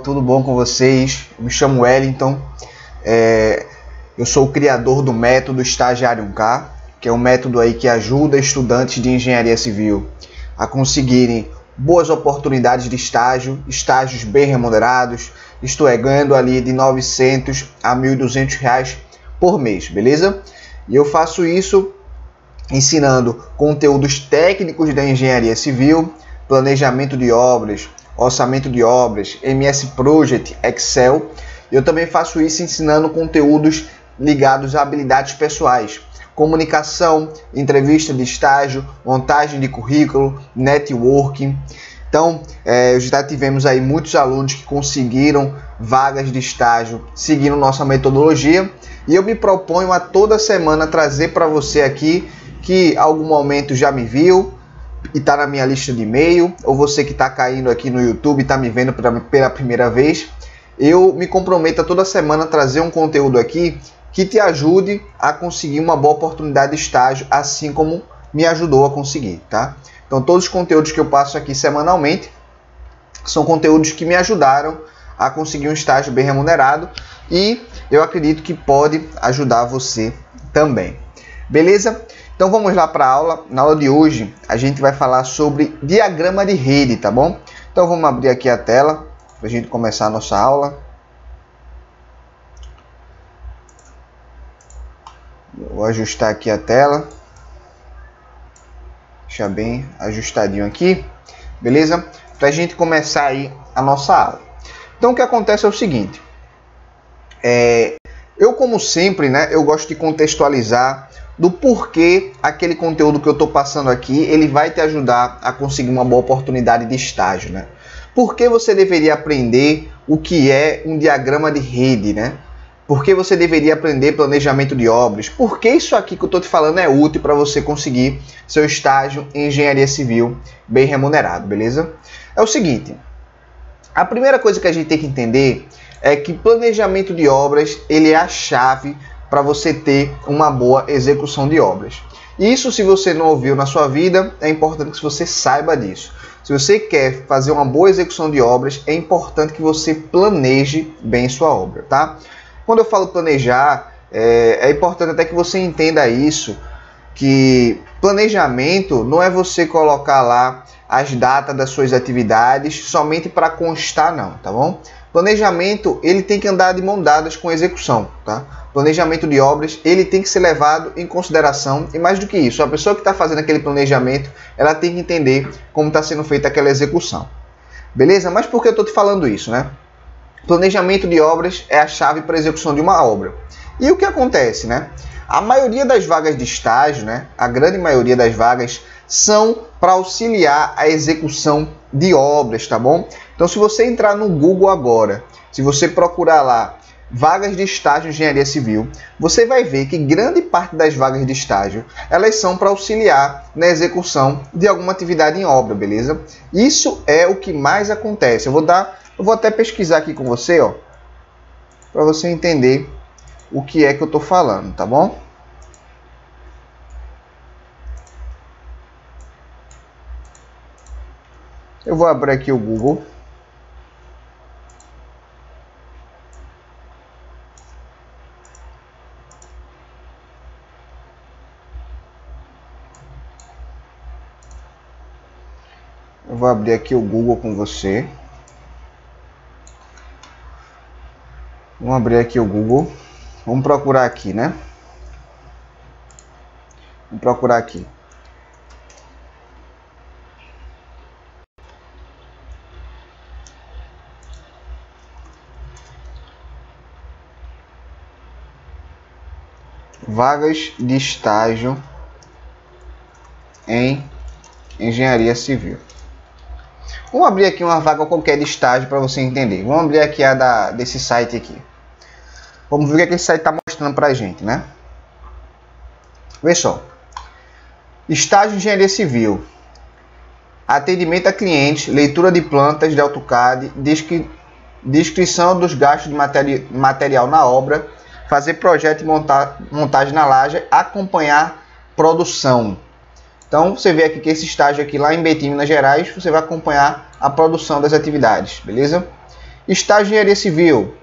Tudo bom com vocês? Eu me chamo Wellington, eu sou o criador do método Estagiário 1K, que é um método aí que ajuda estudantes de engenharia civil a conseguirem boas oportunidades de estágio, estágios bem remunerados, isto é, ganhando ali de 900 a 1.200 reais por mês, beleza? E eu faço isso ensinando conteúdos técnicos da engenharia civil, planejamento de obras, orçamento de obras, MS Project, Excel. Eu também faço isso ensinando conteúdos ligados a habilidades pessoais, comunicação, entrevista de estágio, montagem de currículo, networking. Então, já tivemos aí muitos alunos que conseguiram vagas de estágio seguindo nossa metodologia, e eu me proponho a toda semana trazer para você aqui que em algum momento já me viu e está na minha lista de e-mail, ou você que está caindo aqui no YouTube e está me vendo pela primeira vez, eu me comprometo a toda semana trazer um conteúdo aqui que te ajude a conseguir uma boa oportunidade de estágio, assim como me ajudou a conseguir, tá? Então todos os conteúdos que eu passo aqui semanalmente são conteúdos que me ajudaram a conseguir um estágio bem remunerado, e eu acredito que pode ajudar você também. Beleza? Então vamos lá para a aula. Na aula de hoje a gente vai falar sobre diagrama de rede, tá bom? Então vamos abrir aqui a tela para a gente começar a nossa aula. Vou ajustar aqui a tela. Deixar bem ajustadinho aqui, beleza? Para a gente começar aí a nossa aula. Então o que acontece é o seguinte. Eu, como sempre, né, eu gosto de contextualizar do porquê aquele conteúdo que eu estou passando aqui, ele vai te ajudar a conseguir uma boa oportunidade de estágio, né? Por que você deveria aprender o que é um diagrama de rede, né? Por que você deveria aprender planejamento de obras? Por que isso aqui que eu estou te falando é útil para você conseguir seu estágio em engenharia civil bem remunerado, beleza? É o seguinte, a primeira coisa que a gente tem que entender é que planejamento de obras, ele é a chave para você ter uma boa execução de obras. Isso, se você não ouviu na sua vida, é importante que você saiba disso. Se você quer fazer uma boa execução de obras, é importante que você planeje bem sua obra, tá? Quando eu falo planejar, é importante até que você entenda isso, que planejamento não é você colocar lá as datas das suas atividades somente para constar, não, tá bom? Planejamento, ele tem que andar de mão dadas com execução, tá? Planejamento de obras, ele tem que ser levado em consideração, e mais do que isso, a pessoa que está fazendo aquele planejamento, ela tem que entender como está sendo feita aquela execução. Beleza? Mas por que eu estou te falando isso, né? Planejamento de obras é a chave para a execução de uma obra. E o que acontece, né? A maioria das vagas de estágio, né? A grande maioria das vagas são para auxiliar a execução de obras, tá bom? Então, se você entrar no Google agora, se você procurar lá vagas de estágio em engenharia civil, você vai ver que grande parte das vagas de estágio, elas são para auxiliar na execução de alguma atividade em obra, beleza? Isso é o que mais acontece. Eu vou até pesquisar aqui com você, ó, para você entender o que é que eu estou falando, tá bom? Eu vou abrir aqui o Google. Eu vou abrir aqui o Google com você. Vamos abrir aqui o Google. Vamos procurar aqui, né? Vamos procurar aqui. Vagas de estágio em engenharia civil. Vamos abrir aqui uma vaga qualquer de estágio para você entender. Vamos abrir aqui a desse site aqui. Vamos ver o que esse site está mostrando para a gente, né? Vê só. Estágio em engenharia civil. Atendimento a clientes, leitura de plantas de AutoCAD, descrição dos gastos de material na obra, fazer projeto e montagem na laje, acompanhar produção. Então você vê aqui que esse estágio aqui lá em Betim, Minas Gerais, você vai acompanhar a produção das atividades, beleza? Estágio de engenharia civil.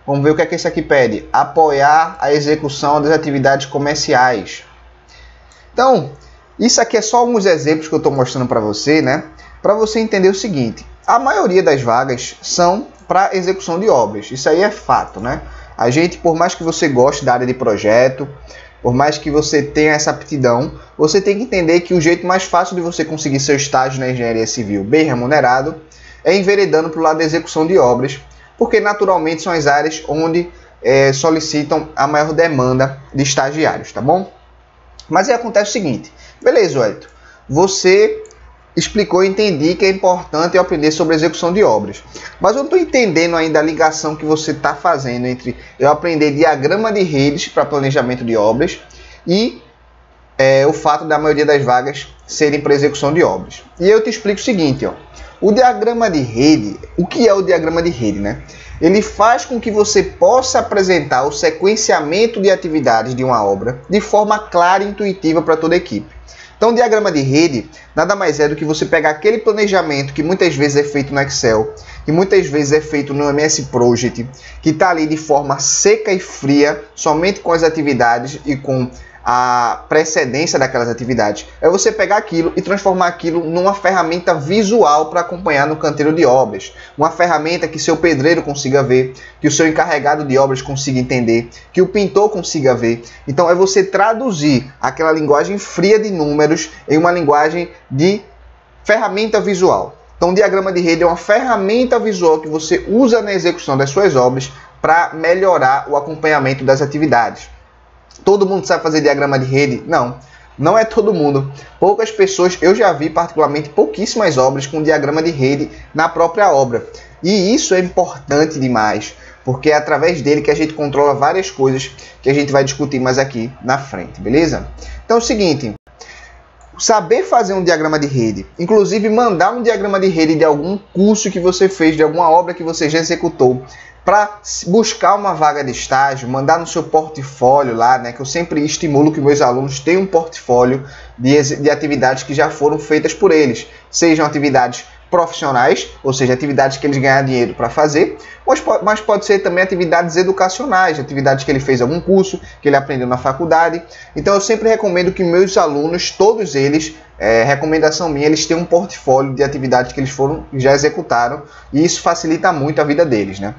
Vamos ver o que é que esse aqui pede. Apoiar a execução das atividades comerciais. Então, isso aqui é só alguns exemplos que eu estou mostrando para você, né? Para você entender o seguinte. A maioria das vagas são para execução de obras. Isso aí é fato, né? A gente, por mais que você goste da área de projeto, por mais que você tenha essa aptidão, você tem que entender que o jeito mais fácil de você conseguir seu estágio na engenharia civil bem remunerado é enveredando para o lado da execução de obras, porque naturalmente são as áreas onde solicitam a maior demanda de estagiários, tá bom? Mas aí acontece o seguinte, beleza, Wellington, você explicou e entendi que é importante eu aprender sobre execução de obras, mas eu não estou entendendo ainda a ligação que você está fazendo entre eu aprender diagrama de redes para planejamento de obras e o fato da maioria das vagas serem para execução de obras. E eu te explico o seguinte, ó. O diagrama de rede, o que é o diagrama de rede, né? Ele faz com que você possa apresentar o sequenciamento de atividades de uma obra de forma clara e intuitiva para toda a equipe. Então, o diagrama de rede nada mais é do que você pegar aquele planejamento que muitas vezes é feito no Excel, que muitas vezes é feito no MS Project, que está ali de forma seca e fria, somente com as atividades e com a precedência daquelas atividades. É você pegar aquilo e transformar aquilo numa ferramenta visual para acompanhar no canteiro de obras. Uma ferramenta que seu pedreiro consiga ver, que o seu encarregado de obras consiga entender, que o pintor consiga ver. Então é você traduzir aquela linguagem fria de números em uma linguagem de ferramenta visual. Então o diagrama de rede é uma ferramenta visual que você usa na execução das suas obras para melhorar o acompanhamento das atividades. Todo mundo sabe fazer diagrama de rede? Não, não é todo mundo. Poucas pessoas, eu já vi particularmente pouquíssimas obras com diagrama de rede na própria obra. E isso é importante demais, porque é através dele que a gente controla várias coisas que a gente vai discutir mais aqui na frente, beleza? Então é o seguinte, saber fazer um diagrama de rede, inclusive mandar um diagrama de rede de algum curso que você fez, de alguma obra que você já executou, para buscar uma vaga de estágio, mandar no seu portfólio lá, né? Que eu sempre estimulo que meus alunos tenham um portfólio de atividades que já foram feitas por eles. Sejam atividades profissionais, ou seja, atividades que eles ganham dinheiro para fazer, mas pode ser também atividades educacionais, atividades que ele fez em algum curso, que ele aprendeu na faculdade. Então eu sempre recomendo que meus alunos, todos eles, recomendação minha, eles tenham um portfólio de atividades que eles já executaram, e isso facilita muito a vida deles, né?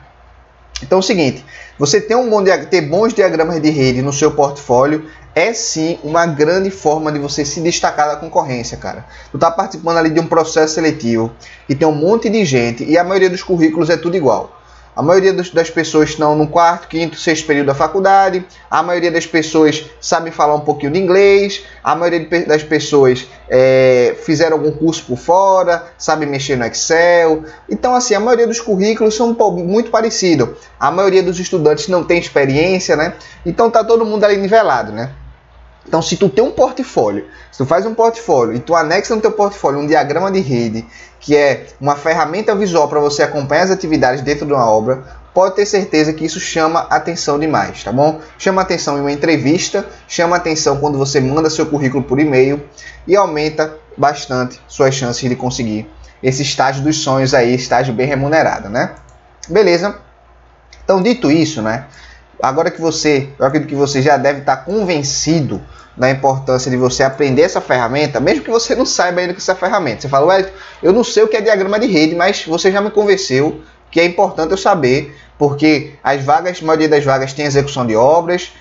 Então é o seguinte, você ter bons diagramas de rede no seu portfólio é sim uma grande forma de você se destacar da concorrência, cara. Tu tá participando ali de um processo seletivo e tem um monte de gente e a maioria dos currículos é tudo igual. A maioria das pessoas estão no quarto, quinto, sexto período da faculdade. A maioria das pessoas sabe falar um pouquinho de inglês. A maioria das pessoas fizeram algum curso por fora, sabe mexer no Excel. Então, assim, a maioria dos currículos são muito parecidos. A maioria dos estudantes não tem experiência, né? Então, tá todo mundo ali nivelado, né? Então, se tu tem um portfólio, se tu faz um portfólio e tu anexa no teu portfólio um diagrama de rede, que é uma ferramenta visual para você acompanhar as atividades dentro de uma obra, pode ter certeza que isso chama atenção demais, tá bom? Chama atenção em uma entrevista, chama atenção quando você manda seu currículo por e-mail e aumenta bastante suas chances de conseguir esse estágio dos sonhos aí, estágio bem remunerado, né? Beleza? Então, dito isso, né? Agora que eu acredito que você já deve estar convencido da importância de você aprender essa ferramenta, mesmo que você não saiba ainda o que é essa ferramenta. Você fala, Wellington, eu não sei o que é diagrama de rede, mas você já me convenceu que é importante eu saber, porque a maioria das vagas tem execução de obras.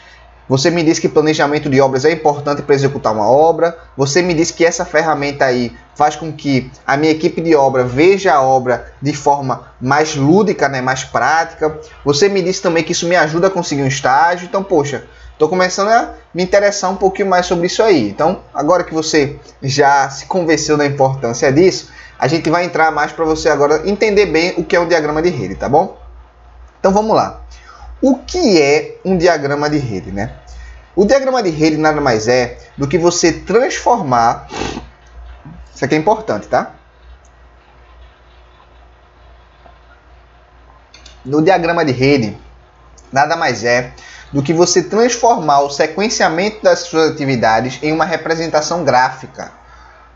Você me disse que planejamento de obras é importante para executar uma obra. Você me disse que essa ferramenta aí faz com que a minha equipe de obra veja a obra de forma mais lúdica, né, mais prática. Você me disse também que isso me ajuda a conseguir um estágio. Então, poxa, estou começando a me interessar um pouquinho mais sobre isso aí. Então, agora que você já se convenceu da importância disso, a gente vai entrar mais para você agora entender bem o que é um diagrama de rede, tá bom? Então, vamos lá. O que é um diagrama de rede, né? O diagrama de rede nada mais é do que você transformar... Isso aqui é importante, tá? No diagrama de rede, nada mais é do que você transformar o sequenciamento das suas atividades em uma representação gráfica,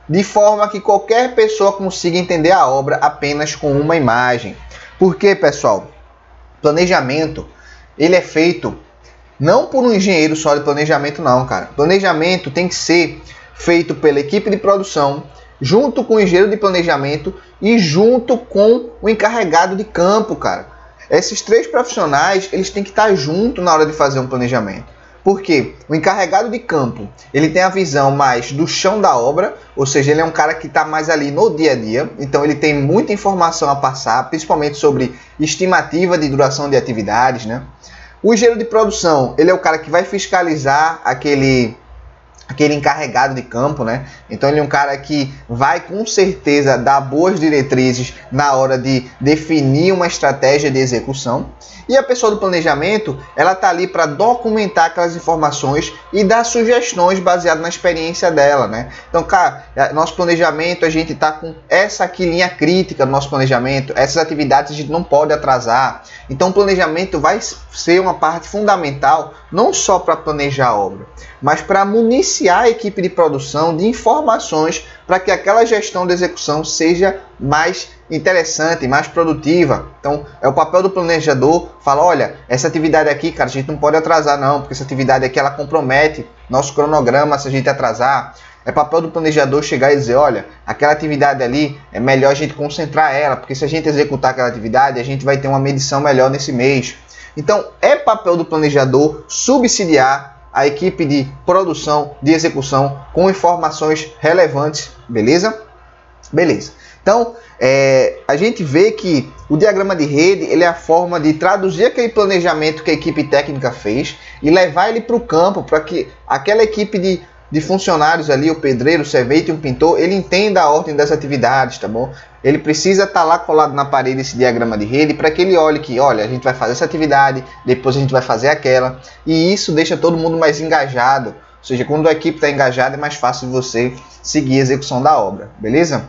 de forma que qualquer pessoa consiga entender a obra apenas com uma imagem. Porque, pessoal, planejamento, ele é feito não por um engenheiro só de planejamento não, cara. Planejamento tem que ser feito pela equipe de produção, junto com o engenheiro de planejamento e junto com o encarregado de campo, cara. Esses três profissionais, eles têm que estar juntos na hora de fazer um planejamento. Porque o encarregado de campo, ele tem a visão mais do chão da obra, ou seja, ele é um cara que está mais ali no dia a dia, então ele tem muita informação a passar, principalmente sobre estimativa de duração de atividades, né? O engenheiro de produção, ele é o cara que vai fiscalizar aquele encarregado de campo, né? Então ele é um cara que vai com certeza dar boas diretrizes na hora de definir uma estratégia de execução. E a pessoa do planejamento, ela tá ali para documentar aquelas informações e dar sugestões baseadas na experiência dela, né? Então, cara, nosso planejamento, a gente tá com essa aqui linha crítica do nosso planejamento, essas atividades a gente não pode atrasar. Então, o planejamento vai ser uma parte fundamental, não só para planejar a obra, mas para municiar a equipe de produção de informações para que aquela gestão de execução seja mais interessante, mais produtiva. Então, é o papel do planejador falar, olha, essa atividade aqui, cara, a gente não pode atrasar não, porque essa atividade aqui, ela compromete nosso cronograma se a gente atrasar. É papel do planejador chegar e dizer, olha, aquela atividade ali, é melhor a gente concentrar ela, porque se a gente executar aquela atividade, a gente vai ter uma medição melhor nesse mês. Então, é papel do planejador subsidiar a equipe de produção, de execução, com informações relevantes, beleza? Beleza. Então, a gente vê que o diagrama de rede, ele é a forma de traduzir aquele planejamento que a equipe técnica fez e levar ele para o campo, para que aquela equipe de funcionários ali, o pedreiro, o servente e o pintor, ele entenda a ordem das atividades, tá bom? Ele precisa estar lá colado na parede esse diagrama de rede para que ele olhe que, olha, a gente vai fazer essa atividade, depois a gente vai fazer aquela, e isso deixa todo mundo mais engajado. Ou seja, quando a equipe está engajada, é mais fácil de você seguir a execução da obra, beleza?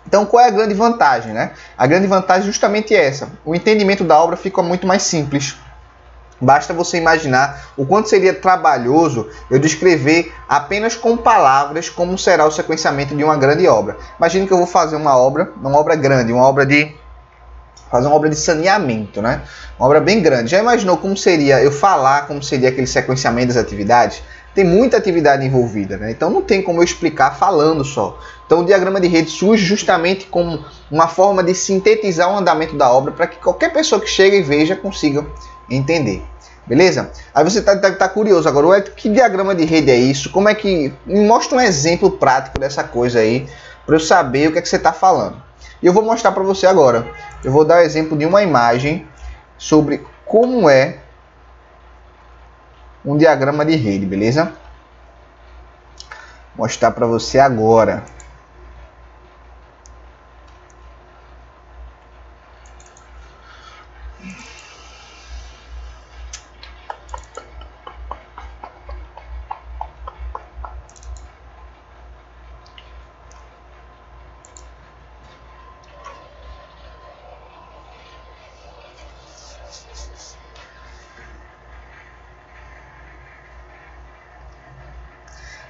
Então, qual é a grande vantagem, né? A grande vantagem é justamente essa. O entendimento da obra fica muito mais simples. Basta você imaginar o quanto seria trabalhoso eu descrever apenas com palavras como será o sequenciamento de uma grande obra. Imagine que eu vou fazer uma obra grande, fazer uma obra de saneamento, né? Uma obra bem grande. Já imaginou como seria eu falar como seria aquele sequenciamento das atividades? Tem muita atividade envolvida, né? Então não tem como eu explicar falando só. Então o diagrama de rede surge justamente como uma forma de sintetizar o andamento da obra para que qualquer pessoa que chega e veja consiga entender. Beleza? Aí você deve estar curioso agora, que diagrama de rede é isso? Como é que... Me mostra um exemplo prático dessa coisa aí, para eu saber o que é que você está falando. E eu vou mostrar para você agora. Eu vou dar o exemplo de uma imagem sobre como é um diagrama de rede, beleza? Vou mostrar para você agora.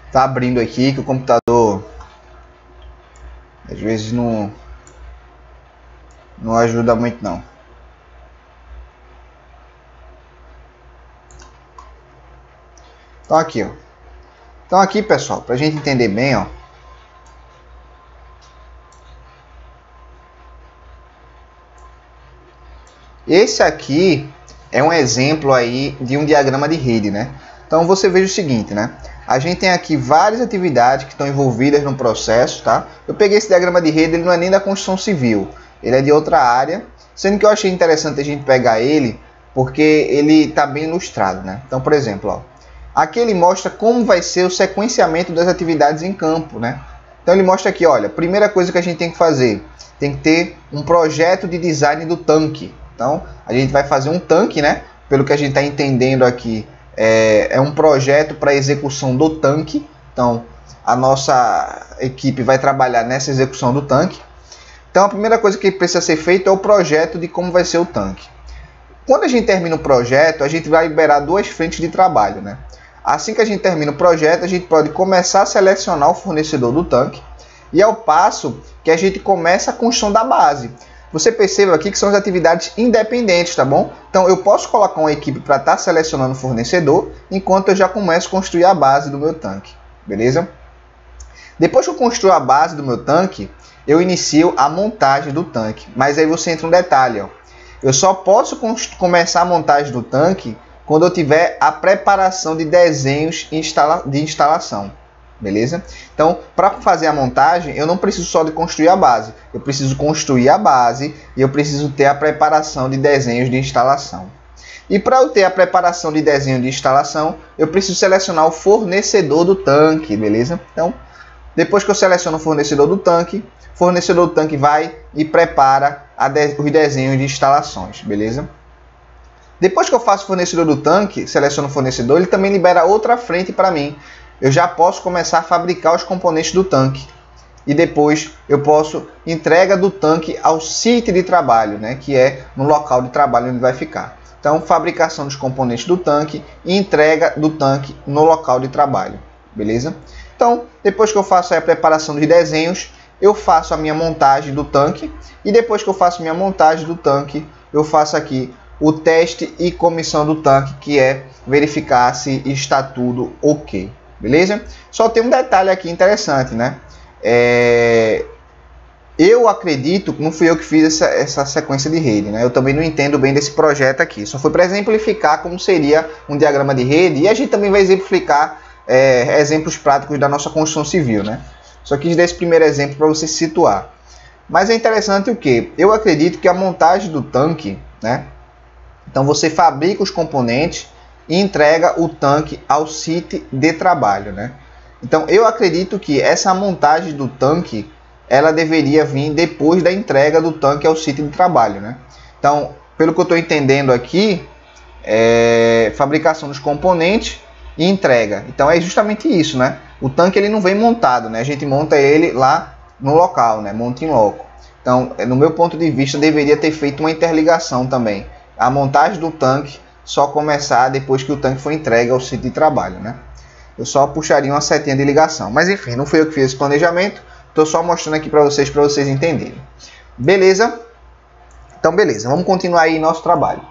Tá abrindo aqui que o computador às vezes não ajuda muito não. Então aqui, ó. Então aqui, pessoal, pra gente entender bem, ó. Esse aqui é um exemplo aí de um diagrama de rede, né? Então você veja o seguinte, né? A gente tem aqui várias atividades que estão envolvidas no processo, tá? Eu peguei esse diagrama de rede, ele não é nem da construção civil, ele é de outra área, sendo que eu achei interessante a gente pegar ele, porque ele está bem ilustrado, né? Então, por exemplo, ó, aqui ele mostra como vai ser o sequenciamento das atividades em campo, né? Então ele mostra aqui, olha, primeira coisa que a gente tem que fazer, tem que ter um projeto de design do tanque. Então, a gente vai fazer um tanque, né? Pelo que a gente está entendendo aqui, é um projeto para execução do tanque. Então, a nossa equipe vai trabalhar nessa execução do tanque. Então, a primeira coisa que precisa ser feita é o projeto de como vai ser o tanque. Quando a gente termina o projeto, a gente vai liberar duas frentes de trabalho, né? Assim que a gente termina o projeto, a gente pode começar a selecionar o fornecedor do tanque, e ao passo que a gente começa a construção da base. você perceba aqui que são as atividades independentes, tá bom? Então eu posso colocar uma equipe para estar selecionando o fornecedor, enquanto eu já começo a construir a base do meu tanque, beleza? Depois que eu construo a base do meu tanque, eu inicio a montagem do tanque. Mas aí você entra um detalhe, ó. Eu só posso começar a montagem do tanque quando eu tiver a preparação de desenhos de instalação, beleza? Então, para fazer a montagem, eu não preciso só de construir a base. Eu preciso construir a base e eu preciso ter a preparação de desenhos de instalação. E para eu ter a preparação de desenho de instalação, eu preciso selecionar o fornecedor do tanque, beleza? Então, depois que eu seleciono o fornecedor do tanque vai e prepara os desenhos de instalações, beleza? Depois que eu faço o fornecedor do tanque, seleciono o fornecedor, ele também libera outra frente para mim. Eu já posso começar a fabricar os componentes do tanque. E depois eu posso entrega do tanque ao sítio de trabalho, né, que é no local de trabalho onde vai ficar. Então, fabricação dos componentes do tanque e entrega do tanque no local de trabalho, beleza? Então, depois que eu faço a preparação dos desenhos, eu faço a minha montagem do tanque. E depois que eu faço minha montagem do tanque, eu faço aqui o teste e comissão do tanque, que é verificar se está tudo ok, beleza? Só tem um detalhe aqui interessante, né? Eu acredito que não fui eu que fiz essa sequência de rede, né? Eu também não entendo bem desse projeto aqui. Só foi para exemplificar como seria um diagrama de rede. E a gente também vai exemplificar exemplos práticos da nossa construção civil, né? Só quis dar esse primeiro exemplo para você se situar. Mas é interessante o que? Eu acredito que a montagem do tanque, né? Então você fabrica os componentes e entrega o tanque ao sítio de trabalho, né? Então eu acredito que essa montagem do tanque, ela deveria vir depois da entrega do tanque ao sítio de trabalho, né? Então, pelo que eu estou entendendo aqui, fabricação dos componentes e entrega. Então é justamente isso, né? O tanque ele não vem montado, né? A gente monta ele lá no local, né? Monta em loco. Então, no meu ponto de vista, deveria ter feito uma interligação também. A montagem do tanque só começar depois que o tanque foi entregue ao sítio de trabalho, né? Eu só puxaria uma setinha de ligação. Mas enfim, não fui eu que fiz esse planejamento. Estou só mostrando aqui para vocês entenderem. Beleza? Então, beleza. Vamos continuar aí nosso trabalho.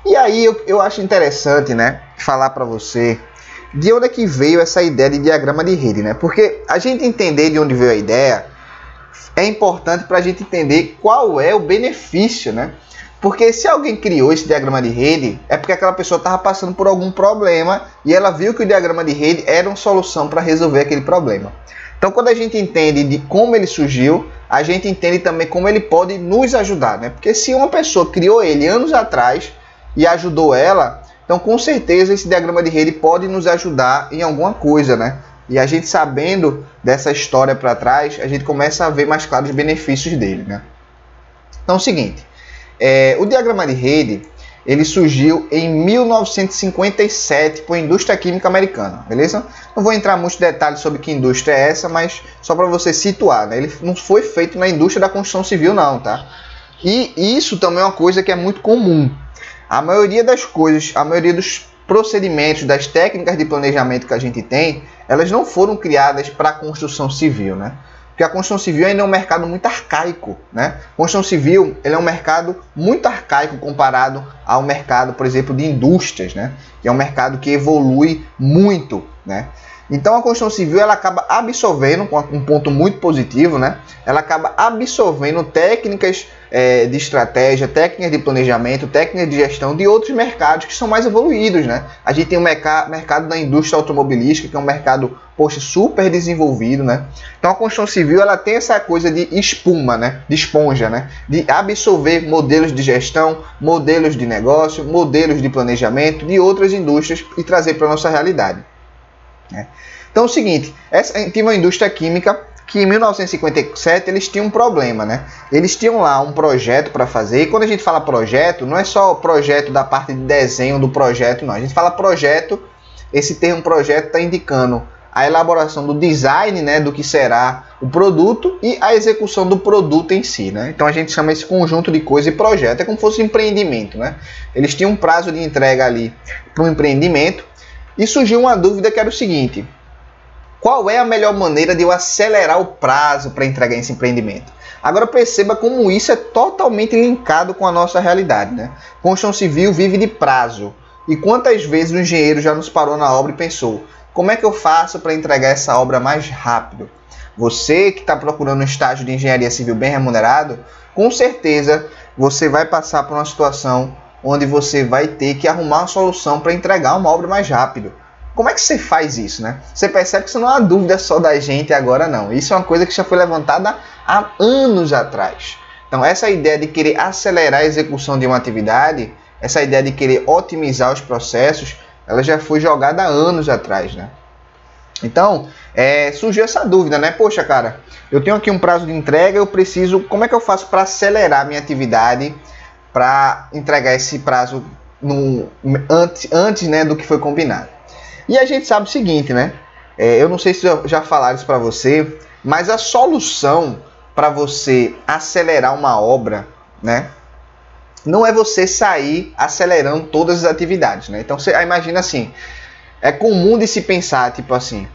E aí, eu acho interessante, né? Falar para você de onde é que veio essa ideia de diagrama de rede, né? Porque a gente entender de onde veio a ideia é importante para a gente entender qual é o benefício, né? Porque se alguém criou esse diagrama de rede, é porque aquela pessoa estava passando por algum problema e ela viu que o diagrama de rede era uma solução para resolver aquele problema. Então, quando a gente entende de como ele surgiu, a gente entende também como ele pode nos ajudar, né? Porque se uma pessoa criou ele anos atrás e ajudou ela, então com certeza esse diagrama de rede pode nos ajudar em alguma coisa, né? E a gente sabendo dessa história para trás, a gente começa a ver mais claro os benefícios dele, né? Então é o seguinte, o diagrama de rede, ele surgiu em 1957 por indústria química americana, beleza? Não vou entrar muitos detalhes sobre que indústria é essa, mas só para você situar, né? Ele não foi feito na indústria da construção civil não, tá? E isso também é uma coisa que é muito comum. A maioria das coisas, a maioria dos procedimentos, das técnicas de planejamento que a gente tem, elas não foram criadas para a construção civil, né? Porque a construção civil ainda é um mercado muito arcaico, né? A construção civil ele é um mercado muito arcaico comparado ao mercado, por exemplo, de indústrias, né? Que é um mercado que evolui muito, né? Então a construção civil ela acaba absorvendo, com um ponto muito positivo, né? Ela acaba absorvendo técnicas de estratégia, técnicas de planejamento, técnicas de gestão de outros mercados que são mais evoluídos, né? A gente tem o mercado da indústria automobilística, que é um mercado, poxa, super desenvolvido, né? Então a construção civil ela tem essa coisa de espuma, né? De esponja, né? De absorver modelos de gestão, modelos de negócio, modelos de planejamento de outras indústrias e trazer para a nossa realidade. Então é o seguinte, tem uma indústria química que em 1957 eles tinham um problema, né? Eles tinham lá um projeto para fazer, e quando a gente fala projeto, não é só o projeto da parte de desenho do projeto, não. A gente fala projeto, esse termo projeto está indicando a elaboração do design, né, do que será o produto e a execução do produto em si, né? Então a gente chama esse conjunto de coisas de projeto, é como se fosse um empreendimento, né? Eles tinham um prazo de entrega ali para um empreendimento e surgiu uma dúvida que era o seguinte: qual é a melhor maneira de eu acelerar o prazo para entregar esse empreendimento? Agora perceba como isso é totalmente linkado com a nossa realidade, né? Construção civil vive de prazo. E quantas vezes o engenheiro já nos parou na obra e pensou, como é que eu faço para entregar essa obra mais rápido? Você que está procurando um estágio de engenharia civil bem remunerado, com certeza você vai passar por uma situação onde você vai ter que arrumar uma solução para entregar uma obra mais rápido. Como é que você faz isso, né? Você percebe que isso não é uma dúvida só da gente agora, não. Isso é uma coisa que já foi levantada há anos atrás. Então, essa ideia de querer acelerar a execução de uma atividade, essa ideia de querer otimizar os processos, ela já foi jogada há anos atrás, né? Então, surgiu essa dúvida, né? Poxa, cara, eu tenho aqui um prazo de entrega, eu preciso... Como é que eu faço para acelerar a minha atividade para entregar esse prazo antes, né, do que foi combinado? E a gente sabe o seguinte, né? Eu não sei se já falaram isso para você, mas a solução para você acelerar uma obra, né, não é você sair acelerando todas as atividades, né? Então, você imagina assim, é comum de se pensar, tipo assim,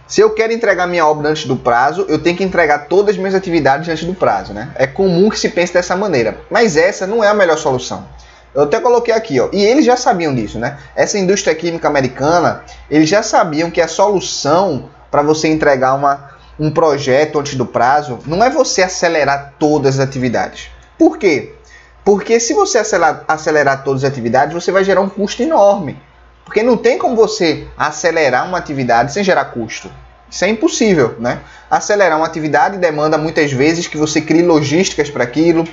se eu quero entregar minha obra antes do prazo, eu tenho que entregar todas as minhas atividades antes do prazo, né? É comum que se pense dessa maneira, mas essa não é a melhor solução. Eu até coloquei aqui, ó, e eles já sabiam disso, né? Essa indústria química americana, eles já sabiam que a solução para você entregar um projeto antes do prazo não é você acelerar todas as atividades. Por quê? Porque se você acelerar todas as atividades, você vai gerar um custo enorme. Porque não tem como você acelerar uma atividade sem gerar custo. Isso é impossível, né? Acelerar uma atividade demanda muitas vezes que você crie logísticas para aquilo,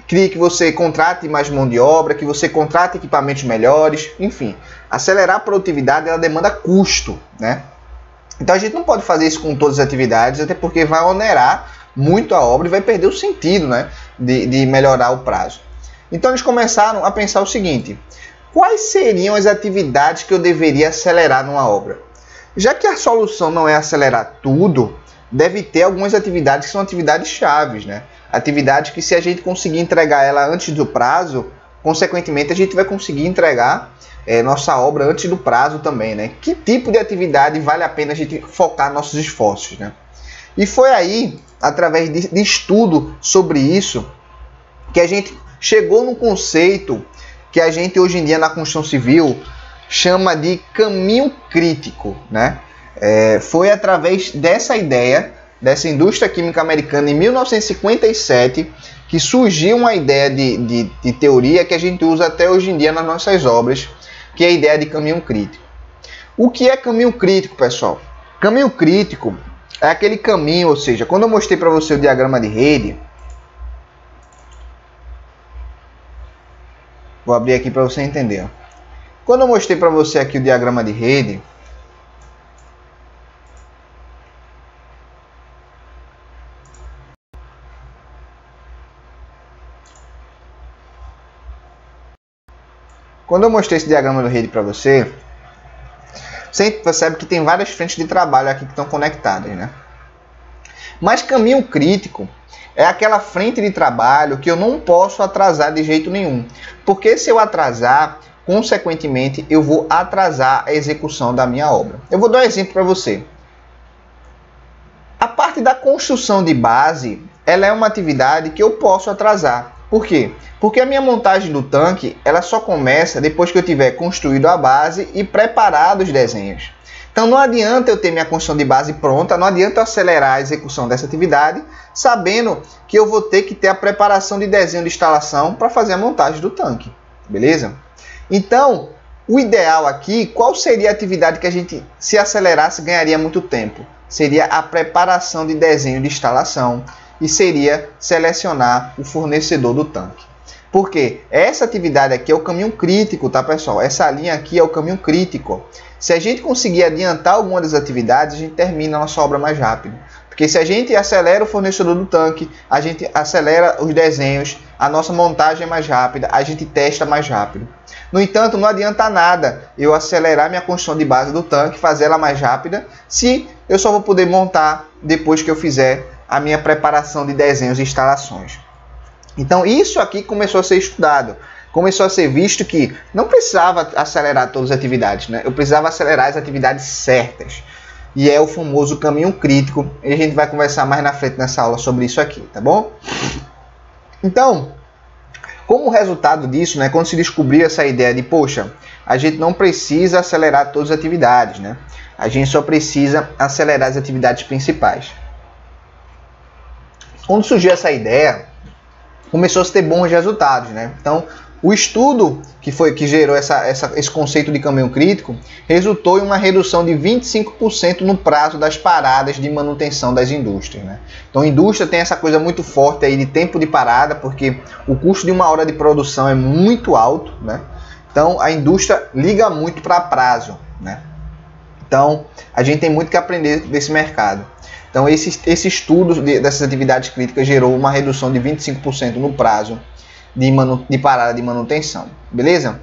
crie que você contrate mais mão de obra, que você contrate equipamentos melhores, enfim. Acelerar a produtividade, ela demanda custo, né? Então a gente não pode fazer isso com todas as atividades, até porque vai onerar muito a obra e vai perder o sentido, né, de melhorar o prazo. Então eles começaram a pensar o seguinte: quais seriam as atividades que eu deveria acelerar numa obra? Já que a solução não é acelerar tudo, deve ter algumas atividades que são atividades chaves, né? Atividades que, se a gente conseguir entregar ela antes do prazo, consequentemente a gente vai conseguir entregar nossa obra antes do prazo também, né? Que tipo de atividade vale a pena a gente focar nossos esforços, né? E foi aí, através de estudo sobre isso, que a gente chegou no conceito que a gente hoje em dia na construção civil chama de caminho crítico, né? Foi através dessa ideia, dessa indústria química americana em 1957, que surgiu uma ideia de teoria que a gente usa até hoje em dia nas nossas obras, que é a ideia de caminho crítico. O que é caminho crítico, pessoal? Caminho crítico é aquele caminho, ou seja, quando eu mostrei para você o diagrama de rede, vou abrir aqui para você entender. Quando eu mostrei para você aqui o diagrama de rede, quando eu mostrei esse diagrama de rede para você, você percebe que tem várias frentes de trabalho aqui que estão conectadas, né? Mas caminho crítico é aquela frente de trabalho que eu não posso atrasar de jeito nenhum. Porque se eu atrasar, consequentemente, eu vou atrasar a execução da minha obra. Eu vou dar um exemplo para você. A parte da construção de base, ela é uma atividade que eu posso atrasar. Por quê? Porque a minha montagem do tanque, ela só começa depois que eu tiver construído a base e preparado os desenhos. Então não adianta eu ter minha construção de base pronta, não adianta eu acelerar a execução dessa atividade, sabendo que eu vou ter que ter a preparação de desenho de instalação para fazer a montagem do tanque. Beleza? Então, o ideal aqui, qual seria a atividade que a gente, se acelerasse, ganharia muito tempo? Seria a preparação de desenho de instalação e seria selecionar o fornecedor do tanque. Por quê? Essa atividade aqui é o caminho crítico, tá, pessoal? Essa linha aqui é o caminho crítico. Se a gente conseguir adiantar alguma das atividades, a gente termina a nossa obra mais rápido. Porque se a gente acelera o fornecedor do tanque, a gente acelera os desenhos, a nossa montagem é mais rápida, a gente testa mais rápido. No entanto, não adianta nada eu acelerar minha construção de base do tanque, fazer ela mais rápida, se eu só vou poder montar depois que eu fizer a minha preparação de desenhos e instalações. Então, isso aqui começou a ser estudado. Começou a ser visto que não precisava acelerar todas as atividades, né? Eu precisava acelerar as atividades certas. e é o famoso caminho crítico. E a gente vai conversar mais na frente nessa aula sobre isso aqui, tá bom? Então, como resultado disso, né, quando se descobriu essa ideia de, poxa, a gente não precisa acelerar todas as atividades, né? A gente só precisa acelerar as atividades principais. Quando surgiu essa ideia, começou a ter bons resultados, né? Então, o estudo que gerou esse conceito de caminho crítico resultou em uma redução de 25% no prazo das paradas de manutenção das indústrias, né? Então, a indústria tem essa coisa muito forte aí de tempo de parada, porque o custo de uma hora de produção é muito alto, né? Então, a indústria liga muito para prazo, né? Então, a gente tem muito que aprender desse mercado. Então, esse estudo dessas atividades críticas gerou uma redução de 25% no prazo de parada de manutenção, beleza?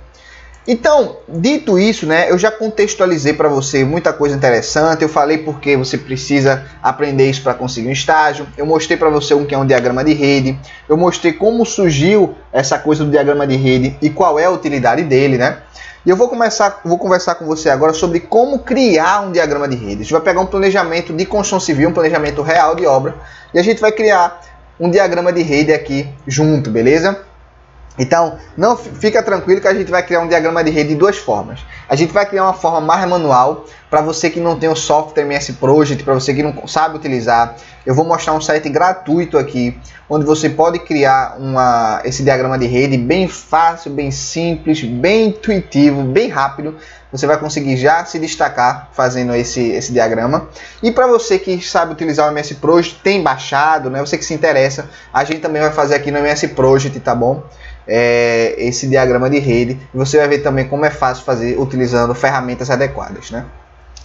Então, dito isso, né, eu já contextualizei para você muita coisa interessante. Eu falei porque você precisa aprender isso para conseguir um estágio. Eu mostrei para você o que é um diagrama de rede. Eu mostrei como surgiu essa coisa do diagrama de rede e qual é a utilidade dele, né? E eu vou conversar com você agora sobre como criar um diagrama de rede. A gente vai pegar um planejamento de construção civil, um planejamento real de obra, e a gente vai criar um diagrama de rede aqui junto, beleza? Então, não fica tranquilo que a gente vai criar um diagrama de rede de duas formas. A gente vai criar uma forma mais manual, para você que não tem o software MS Project, para você que não sabe utilizar. Eu vou mostrar um site gratuito aqui, onde você pode criar esse diagrama de rede bem fácil, bem simples, bem intuitivo, bem rápido. Você vai conseguir já se destacar fazendo esse diagrama. E para você que sabe utilizar o MS Project, tem baixado, né? Você que se interessa, a gente também vai fazer aqui no MS Project, tá bom? Esse diagrama de rede. E você vai ver também como é fácil fazer utilizando ferramentas adequadas, né?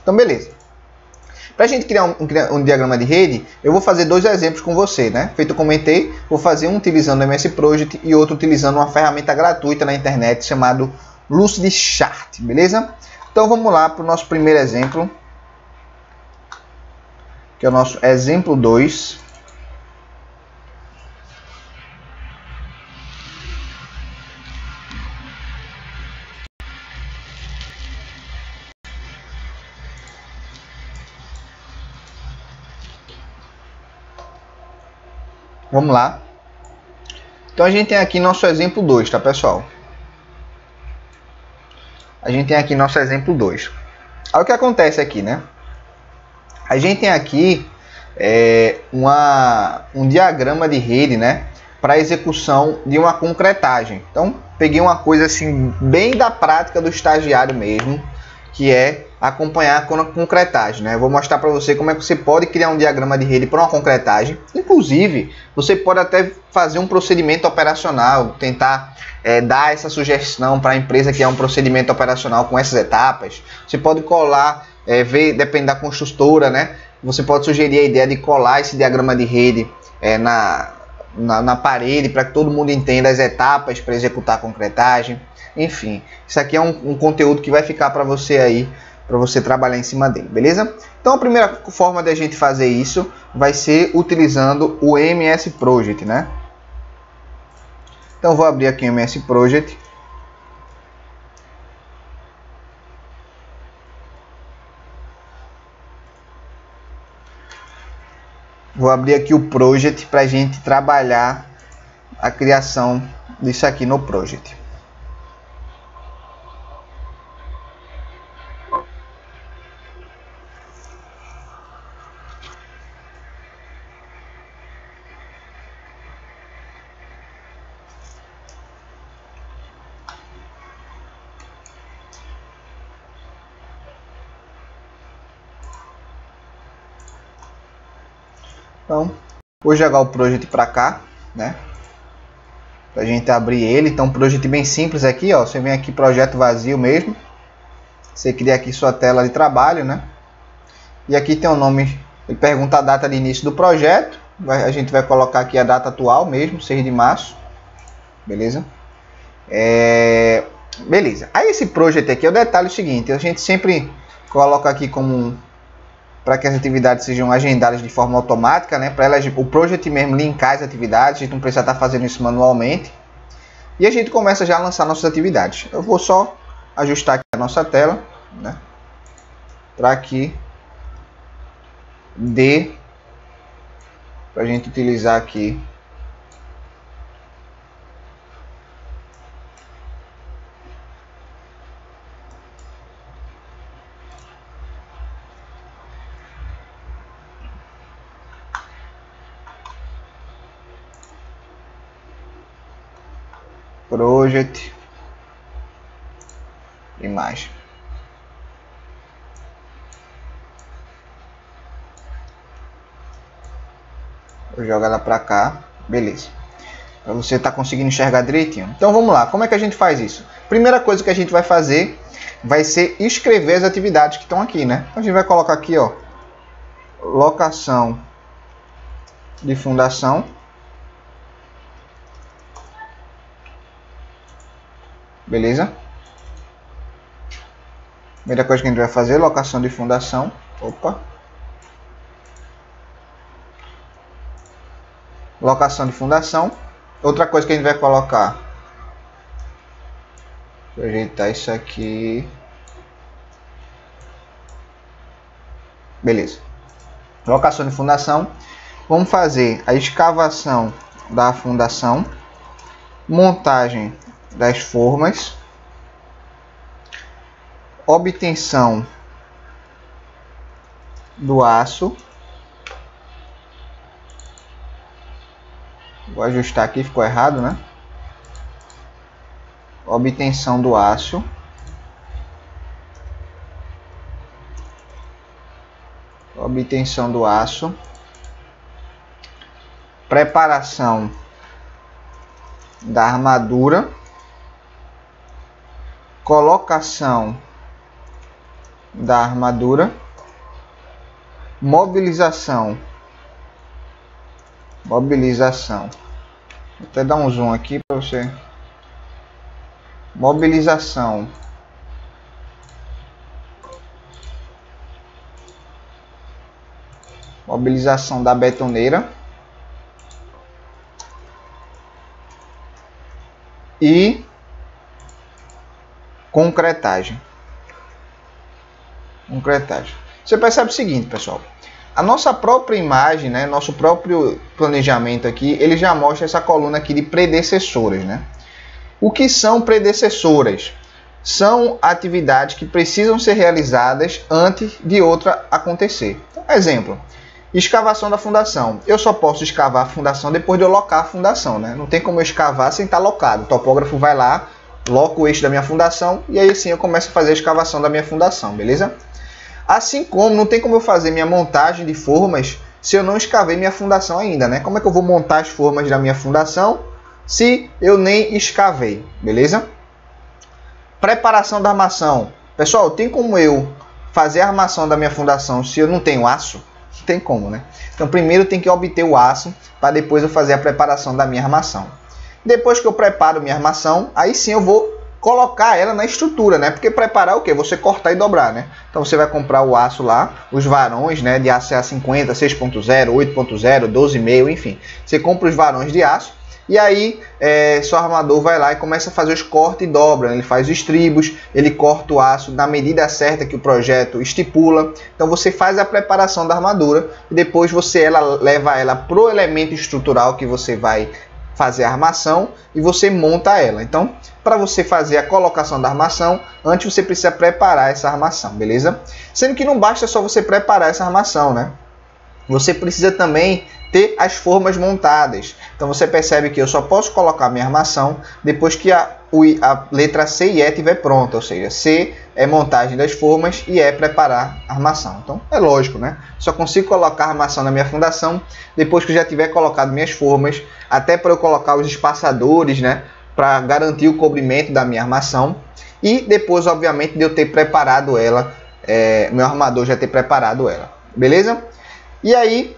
Então, beleza. Para a gente criar um diagrama de rede, eu vou fazer dois exemplos com você, né? Feito eu comentei, vou fazer um utilizando o MS Project e outro utilizando uma ferramenta gratuita na internet chamado Lucidchart, beleza? Então vamos lá para o nosso primeiro exemplo, que é o nosso exemplo 2. Vamos lá. Então a gente tem aqui nosso exemplo 2, tá, pessoal? A gente tem aqui nosso exemplo 2. Olha o que acontece aqui, né? A gente tem aqui um diagrama de rede, né? Para execução de uma concretagem. Então, peguei uma coisa assim, bem da prática do estagiário mesmo, que é acompanhar a concretagem, né? Eu vou mostrar para você como é que você pode criar um diagrama de rede para uma concretagem. Inclusive, você pode até fazer um procedimento operacional, tentar dar essa sugestão para a empresa que é um procedimento operacional com essas etapas. Você pode colar, depende da construtora, né? Você pode sugerir a ideia de colar esse diagrama de rede na parede para que todo mundo entenda as etapas para executar a concretagem. Enfim, isso aqui é um conteúdo que vai ficar para você aí, para você trabalhar em cima dele, beleza? Então a primeira forma de a gente fazer isso vai ser utilizando o MS Project, né? Então vou abrir aqui o MS Project. Vou abrir aqui o Project para a gente trabalhar a criação disso aqui no Project. Então, vou jogar o Project para cá, né? Pra gente abrir ele. Então, um Project bem simples aqui, ó. Você vem aqui, projeto vazio mesmo. Você cria aqui sua tela de trabalho, né? E aqui tem o nome. Ele pergunta a data de início do projeto. A gente vai colocar aqui a data atual mesmo, 6 de março. Beleza? Beleza. Aí esse Project aqui é o detalhe seguinte. A gente sempre coloca aqui como para que as atividades sejam agendadas de forma automática, né? Para o Project mesmo linkar as atividades, a gente não precisa estar fazendo isso manualmente. E a gente começa já a lançar nossas atividades. Eu vou só ajustar aqui a nossa tela, né? Para que D para a gente utilizar aqui. Project imagem. Vou jogar ela para cá, beleza. Para você estar conseguindo enxergar direitinho. Então vamos lá, como é que a gente faz isso? Primeira coisa que a gente vai fazer vai ser escrever as atividades que estão aqui, né? Então a gente vai colocar aqui, ó, locação de fundação. Beleza? Primeira coisa que a gente vai fazer, locação de fundação. Opa. Locação de fundação. Outra coisa que a gente vai colocar. Vou ajeitar isso aqui. Beleza. Locação de fundação. Vamos fazer a escavação da fundação. Montagem das formas, obtenção do aço. Vou ajustar aqui, ficou errado, né? Obtenção do aço. Obtenção do aço. Preparação da armadura. Colocação da armadura, mobilização, vou até dar um zoom aqui para você, mobilização da betoneira e concretagem. Você percebe o seguinte, pessoal. A nossa própria imagem, né, nosso próprio planejamento aqui, ele já mostra essa coluna aqui de predecessoras, né? O que são predecessoras? São atividades que precisam ser realizadas antes de outra acontecer. Exemplo, escavação da fundação. Eu só posso escavar a fundação depois de eu locar a fundação, né? Não tem como eu escavar sem estar locado. O topógrafo vai lá, loco o eixo da minha fundação e aí sim eu começo a fazer a escavação da minha fundação, beleza? Assim como não tem como eu fazer minha montagem de formas se eu não escavei minha fundação ainda, né? Como é que eu vou montar as formas da minha fundação se eu nem escavei, beleza? Preparação da armação. Pessoal, tem como eu fazer a armação da minha fundação se eu não tenho aço? Não tem como, né? Então primeiro tem que obter o aço para depois eu fazer a preparação da minha armação. Depois que eu preparo minha armação, aí sim eu vou colocar ela na estrutura, né? Porque preparar o quê? Você cortar e dobrar, né? Então você vai comprar o aço lá, os varões, né? De aço A50, 6.0, 8.0, 12,5, enfim. Você compra os varões de aço e aí seu armador vai lá e começa a fazer os cortes e dobra, né? Ele faz os estribos, ele corta o aço na medida certa que o projeto estipula. Então você faz a preparação da armadura e depois você leva ela pro elemento estrutural que você vai fazer a armação e você monta ela. Então, para você fazer a colocação da armação, antes você precisa preparar essa armação, beleza? Sendo que não basta só você preparar essa armação, né? Você precisa também ter as formas montadas. Então você percebe que eu só posso colocar minha armação depois que a letra C e E estiver pronta, ou seja, C é montagem das formas e E é preparar a armação. Então é lógico, né? Só consigo colocar a armação na minha fundação depois que eu já tiver colocado minhas formas, até para eu colocar os espaçadores, né? Para garantir o cobrimento da minha armação e depois, obviamente, de eu ter preparado ela, meu armador já ter preparado ela, beleza? E aí,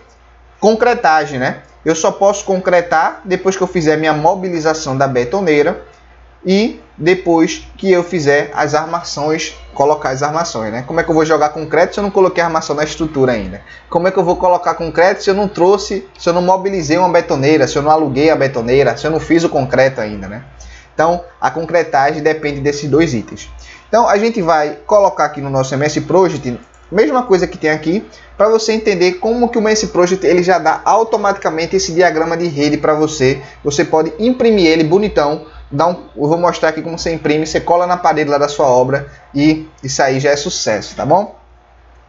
concretagem, né? Eu só posso concretar depois que eu fizer minha mobilização da betoneira e depois que eu fizer as armações, colocar as armações, né? Como é que eu vou jogar concreto se eu não coloquei a armação na estrutura ainda? Como é que eu vou colocar concreto se eu não trouxe, se eu não mobilizei uma betoneira, se eu não aluguei a betoneira, se eu não fiz o concreto ainda, né? Então, a concretagem depende desses dois itens. Então, a gente vai colocar aqui no nosso MS Project Mesma coisa que tem aqui, para você entender como que o MS Project ele já dá automaticamente esse diagrama de rede para você. Você pode imprimir ele bonitão. Eu vou mostrar aqui como você imprime, você cola na parede lá da sua obra e isso aí já é sucesso, tá bom?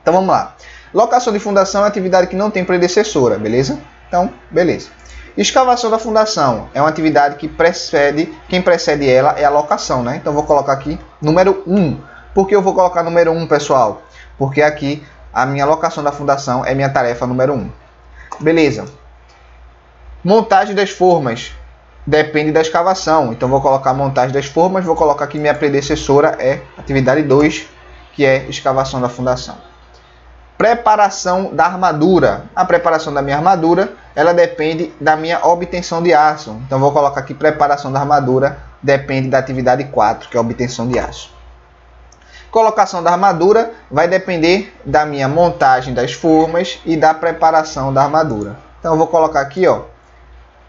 Então vamos lá. Locação de fundação é uma atividade que não tem predecessora, beleza? Então, beleza. Escavação da fundação é uma atividade que quem precede ela é a locação, né? Então vou colocar aqui número 1. Por que eu vou colocar número 1, pessoal? Porque aqui a minha locação da fundação é minha tarefa número 1. Beleza. Montagem das formas depende da escavação. Então vou colocar montagem das formas, vou colocar aqui minha predecessora é atividade 2, que é escavação da fundação. Preparação da armadura. A preparação da minha armadura, ela depende da minha obtenção de aço. Então vou colocar aqui preparação da armadura depende da atividade 4, que é a obtenção de aço. Colocação da armadura vai depender da minha montagem das formas e da preparação da armadura. Então eu vou colocar aqui, ó,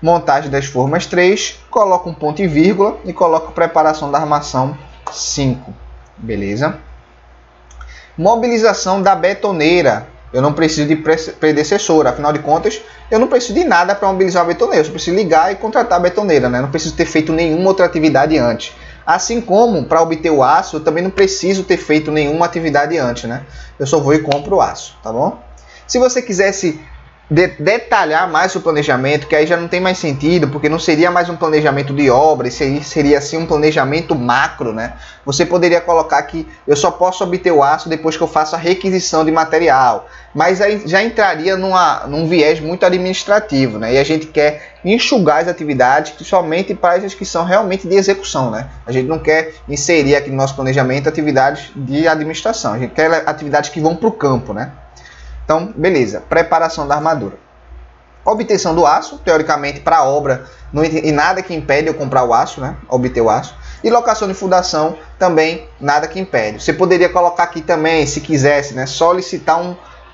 montagem das formas 3, coloco um ponto e vírgula e coloco preparação da armação 5. Beleza? Mobilização da betoneira. Eu não preciso de predecessora, afinal de contas, eu não preciso de nada para mobilizar a betoneira. Eu só preciso ligar e contratar a betoneira, né? Não preciso ter feito nenhuma outra atividade antes. Assim como, para obter o aço, eu também não preciso ter feito nenhuma atividade antes, né? Eu só vou e compro o aço, tá bom? Se você quisesse detalhar mais o planejamento, que aí já não tem mais sentido, porque não seria mais um planejamento de obra, seria assim um planejamento macro, né? Você poderia colocar que eu só posso obter o aço depois que eu faço a requisição de material, mas aí já entraria num viés muito administrativo, né? E a gente quer enxugar as atividades somente para as que são realmente de execução, né? A gente não quer inserir aqui no nosso planejamento atividades de administração, a gente quer atividades que vão para o campo, né? Então, beleza. Preparação da armadura. Obtenção do aço, teoricamente, para a obra, e nada que impede eu comprar o aço, né? Obter o aço. E locação de fundação, também nada que impede. Você poderia colocar aqui também, se quisesse, né? Solicitar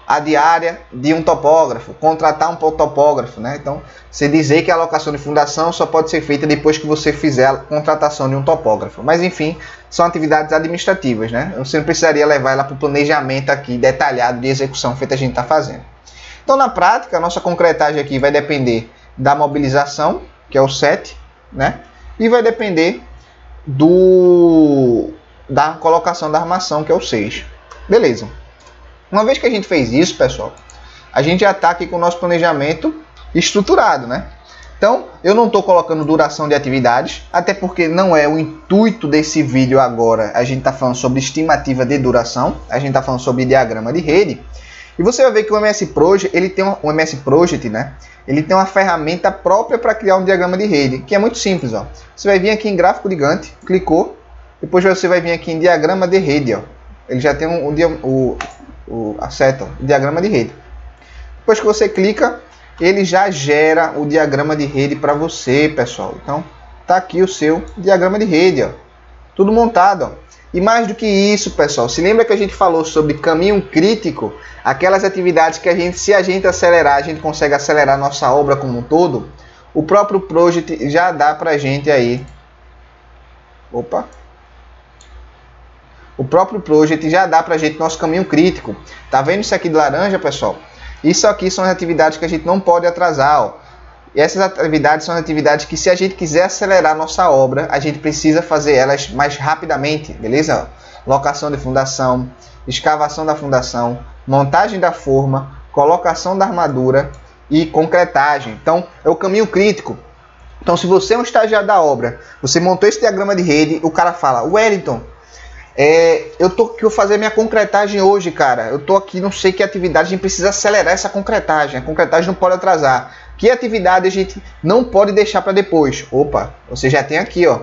a diária de um topógrafo, contratar um topógrafo, né? Então, você dizer que a locação de fundação só pode ser feita depois que você fizer a contratação de um topógrafo. Mas, enfim, são atividades administrativas, né? Você não precisaria levar ela para o planejamento aqui detalhado de execução feita a gente está fazendo. Então, na prática, a nossa concretagem aqui vai depender da mobilização, que é o 7, né? E vai depender da colocação da armação, que é o 6. Beleza. Uma vez que a gente fez isso, pessoal, a gente já está aqui com o nosso planejamento estruturado, né? Então, eu não estou colocando duração de atividades, até porque não é o intuito desse vídeo agora. A gente está falando sobre estimativa de duração, a gente está falando sobre diagrama de rede. E você vai ver que o MS Project, né? Ele tem uma ferramenta própria para criar um diagrama de rede, que é muito simples, ó. Você vai vir aqui em gráfico de Gantt, clicou, depois você vai vir aqui em diagrama de rede, ó. Ele já tem a seta, o diagrama de rede. Depois que você clica, ele já gera o diagrama de rede para você, pessoal. Então, tá aqui o seu diagrama de rede, ó. Tudo montado, ó. E mais do que isso, pessoal, se lembra que a gente falou sobre caminho crítico, aquelas atividades que se a gente acelerar, a gente consegue acelerar nossa obra como um todo. O próprio Project já dá pra gente aí. Opa! O próprio Project já dá pra gente nosso caminho crítico. Tá vendo isso aqui de laranja, pessoal? Isso aqui são as atividades que a gente não pode atrasar, ó. E essas atividades são atividades que, se a gente quiser acelerar nossa obra, a gente precisa fazer elas mais rapidamente, beleza? Locação de fundação, escavação da fundação, montagem da forma, colocação da armadura e concretagem. Então, é o caminho crítico. Então, se você é um estagiário da obra, você montou esse diagrama de rede, o cara fala: Wellington, eu tô aqui, vou fazer minha concretagem hoje, cara. Eu tô aqui, não sei que atividade, a gente precisa acelerar essa concretagem. A concretagem não pode atrasar. Que atividade a gente não pode deixar para depois? Opa, você já tem aqui, ó.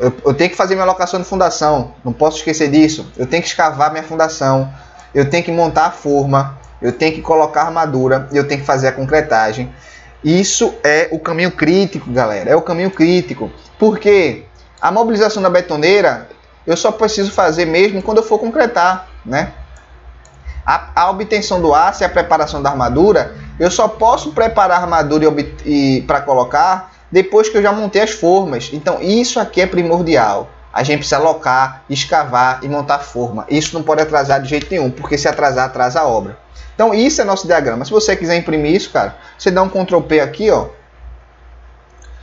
Eu tenho que fazer minha locação de fundação, não posso esquecer disso. Eu tenho que escavar minha fundação, eu tenho que montar a forma, eu tenho que colocar a armadura, eu tenho que fazer a concretagem. Isso é o caminho crítico, galera. É o caminho crítico. Porque a mobilização da betoneira eu só preciso fazer mesmo quando eu for concretar, né? A obtenção do aço e a preparação da armadura, eu só posso preparar a armadura para colocar depois que eu já montei as formas. Então isso aqui é primordial. a gente precisa alocar, escavar e montar forma. Isso não pode atrasar de jeito nenhum, porque se atrasar, atrasa a obra. Então isso é nosso diagrama. Se você quiser imprimir isso, cara, você dá um Ctrl P aqui, ó.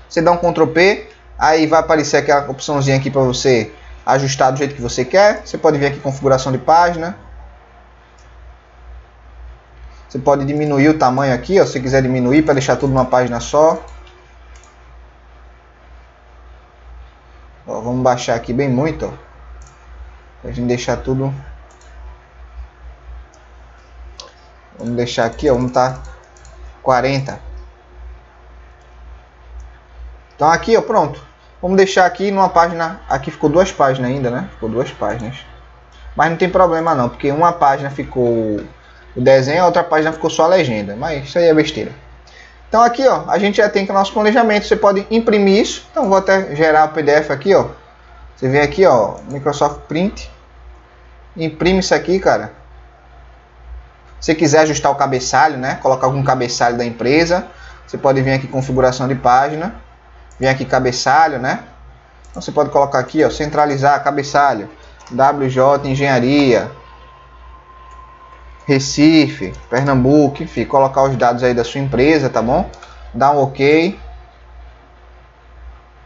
Você dá um Ctrl P, aí vai aparecer aquela opçãozinha aqui para você ajustar do jeito que você quer. Você pode vir aqui configuração de página. Você pode diminuir o tamanho aqui, ó, se quiser diminuir para deixar tudo numa página só. Ó, vamos baixar aqui bem muito, ó, pra gente deixar tudo. Vamos deixar aqui, ó, vamos tá 40. Então aqui, ó, pronto. Vamos deixar aqui numa página, aqui ficou 2 páginas ainda, né? Ficou 2 páginas. Mas não tem problema não, porque uma página ficou o desenho, a outra página ficou só a legenda, mas isso aí é besteira. Então aqui, ó, a gente já tem que o nosso planejamento, você pode imprimir isso. Então vou até gerar o PDF aqui, ó. Você vem aqui, ó, Microsoft Print, imprime isso aqui, cara. Se você quiser ajustar o cabeçalho, né, colocar algum cabeçalho da empresa, você pode vir aqui configuração de página, vem aqui cabeçalho, né? Então você pode colocar aqui, ó, centralizar cabeçalho, WJ Engenharia, Recife, Pernambuco, enfim, colocar os dados aí da sua empresa, tá bom? Dá um OK.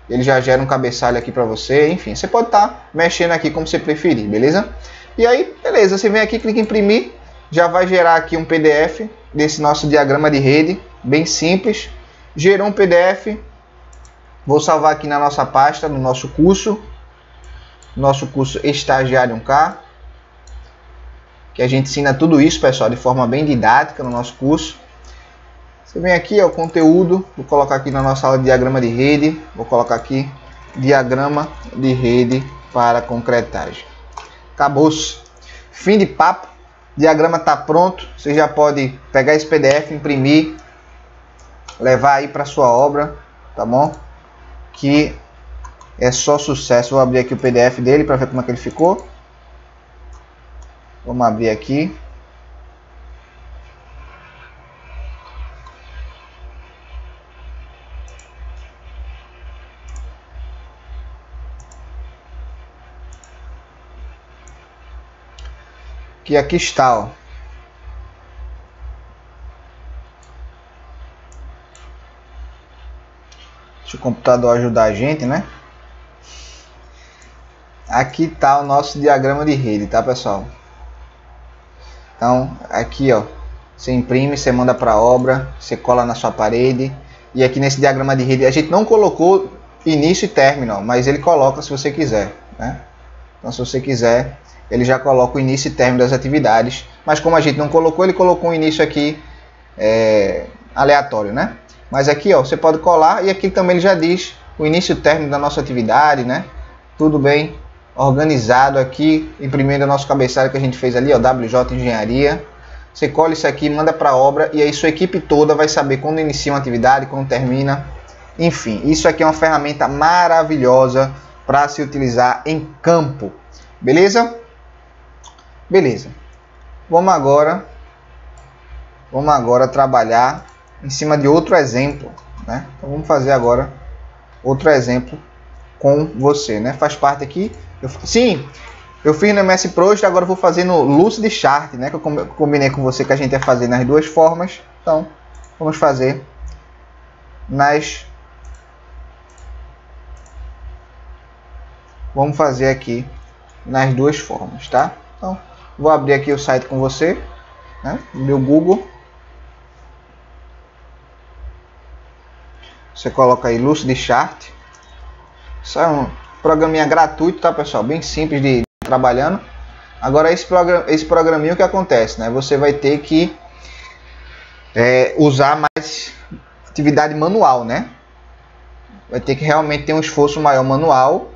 Ele já gera um cabeçalho aqui para você, enfim, você pode estar mexendo aqui como você preferir, beleza? E aí, beleza, você vem aqui, clica em imprimir, já vai gerar aqui um PDF desse nosso diagrama de rede, bem simples. Gerou um PDF, vou salvar aqui na nossa pasta, no nosso curso Estagiário 1K. Que a gente ensina tudo isso, pessoal, de forma bem didática no nosso curso. Você vem aqui, ó, conteúdo, vou colocar aqui na nossa aula de diagrama de rede, vou colocar aqui diagrama de rede para concretagem. Acabou-se. Fim de papo. Diagrama está pronto. Você já pode pegar esse PDF, imprimir, levar aí para sua obra, tá bom? Que é só sucesso. Vou abrir aqui o PDF dele para ver como é que ele ficou. Vamos abrir aqui. Que aqui está, ó. Deixa o computador ajudar a gente, né? Aqui está o nosso diagrama de rede, tá, pessoal? Então, aqui, ó, você imprime, você manda para a obra, você cola na sua parede. E aqui nesse diagrama de rede, a gente não colocou início e término, ó, mas ele coloca se você quiser, né? Então, se você quiser, ele já coloca o início e término das atividades. Mas como a gente não colocou, ele colocou um início aqui aleatório, né? Mas aqui, ó, você pode colar e aqui também ele já diz o início e término da nossa atividade, né? Tudo bem organizado aqui, imprimindo o nosso cabeçalho que a gente fez ali, ó, WJ Engenharia. Você cola isso aqui, manda para a obra e aí sua equipe toda vai saber quando inicia uma atividade, quando termina. Enfim, isso aqui é uma ferramenta maravilhosa para se utilizar em campo. Beleza? Beleza. Vamos agora trabalhar em cima de outro exemplo, né? Então vamos fazer agora outro exemplo com você, né? Faz parte aqui. Eu fiz no MS Project, agora eu vou fazer no Lucidchart, né? Que eu combinei com você que a gente ia fazer nas duas formas. Então, vamos fazer aqui nas duas formas, tá? Então, vou abrir aqui o site com você, né? Meu Google. Você coloca aí Lucidchart. Isso é um programinha gratuito, tá, pessoal? Bem simples de trabalhando. Agora esse programinha, o que acontece, né? Você vai ter que usar mais atividade manual, né? Vai ter que realmente ter um esforço maior manual,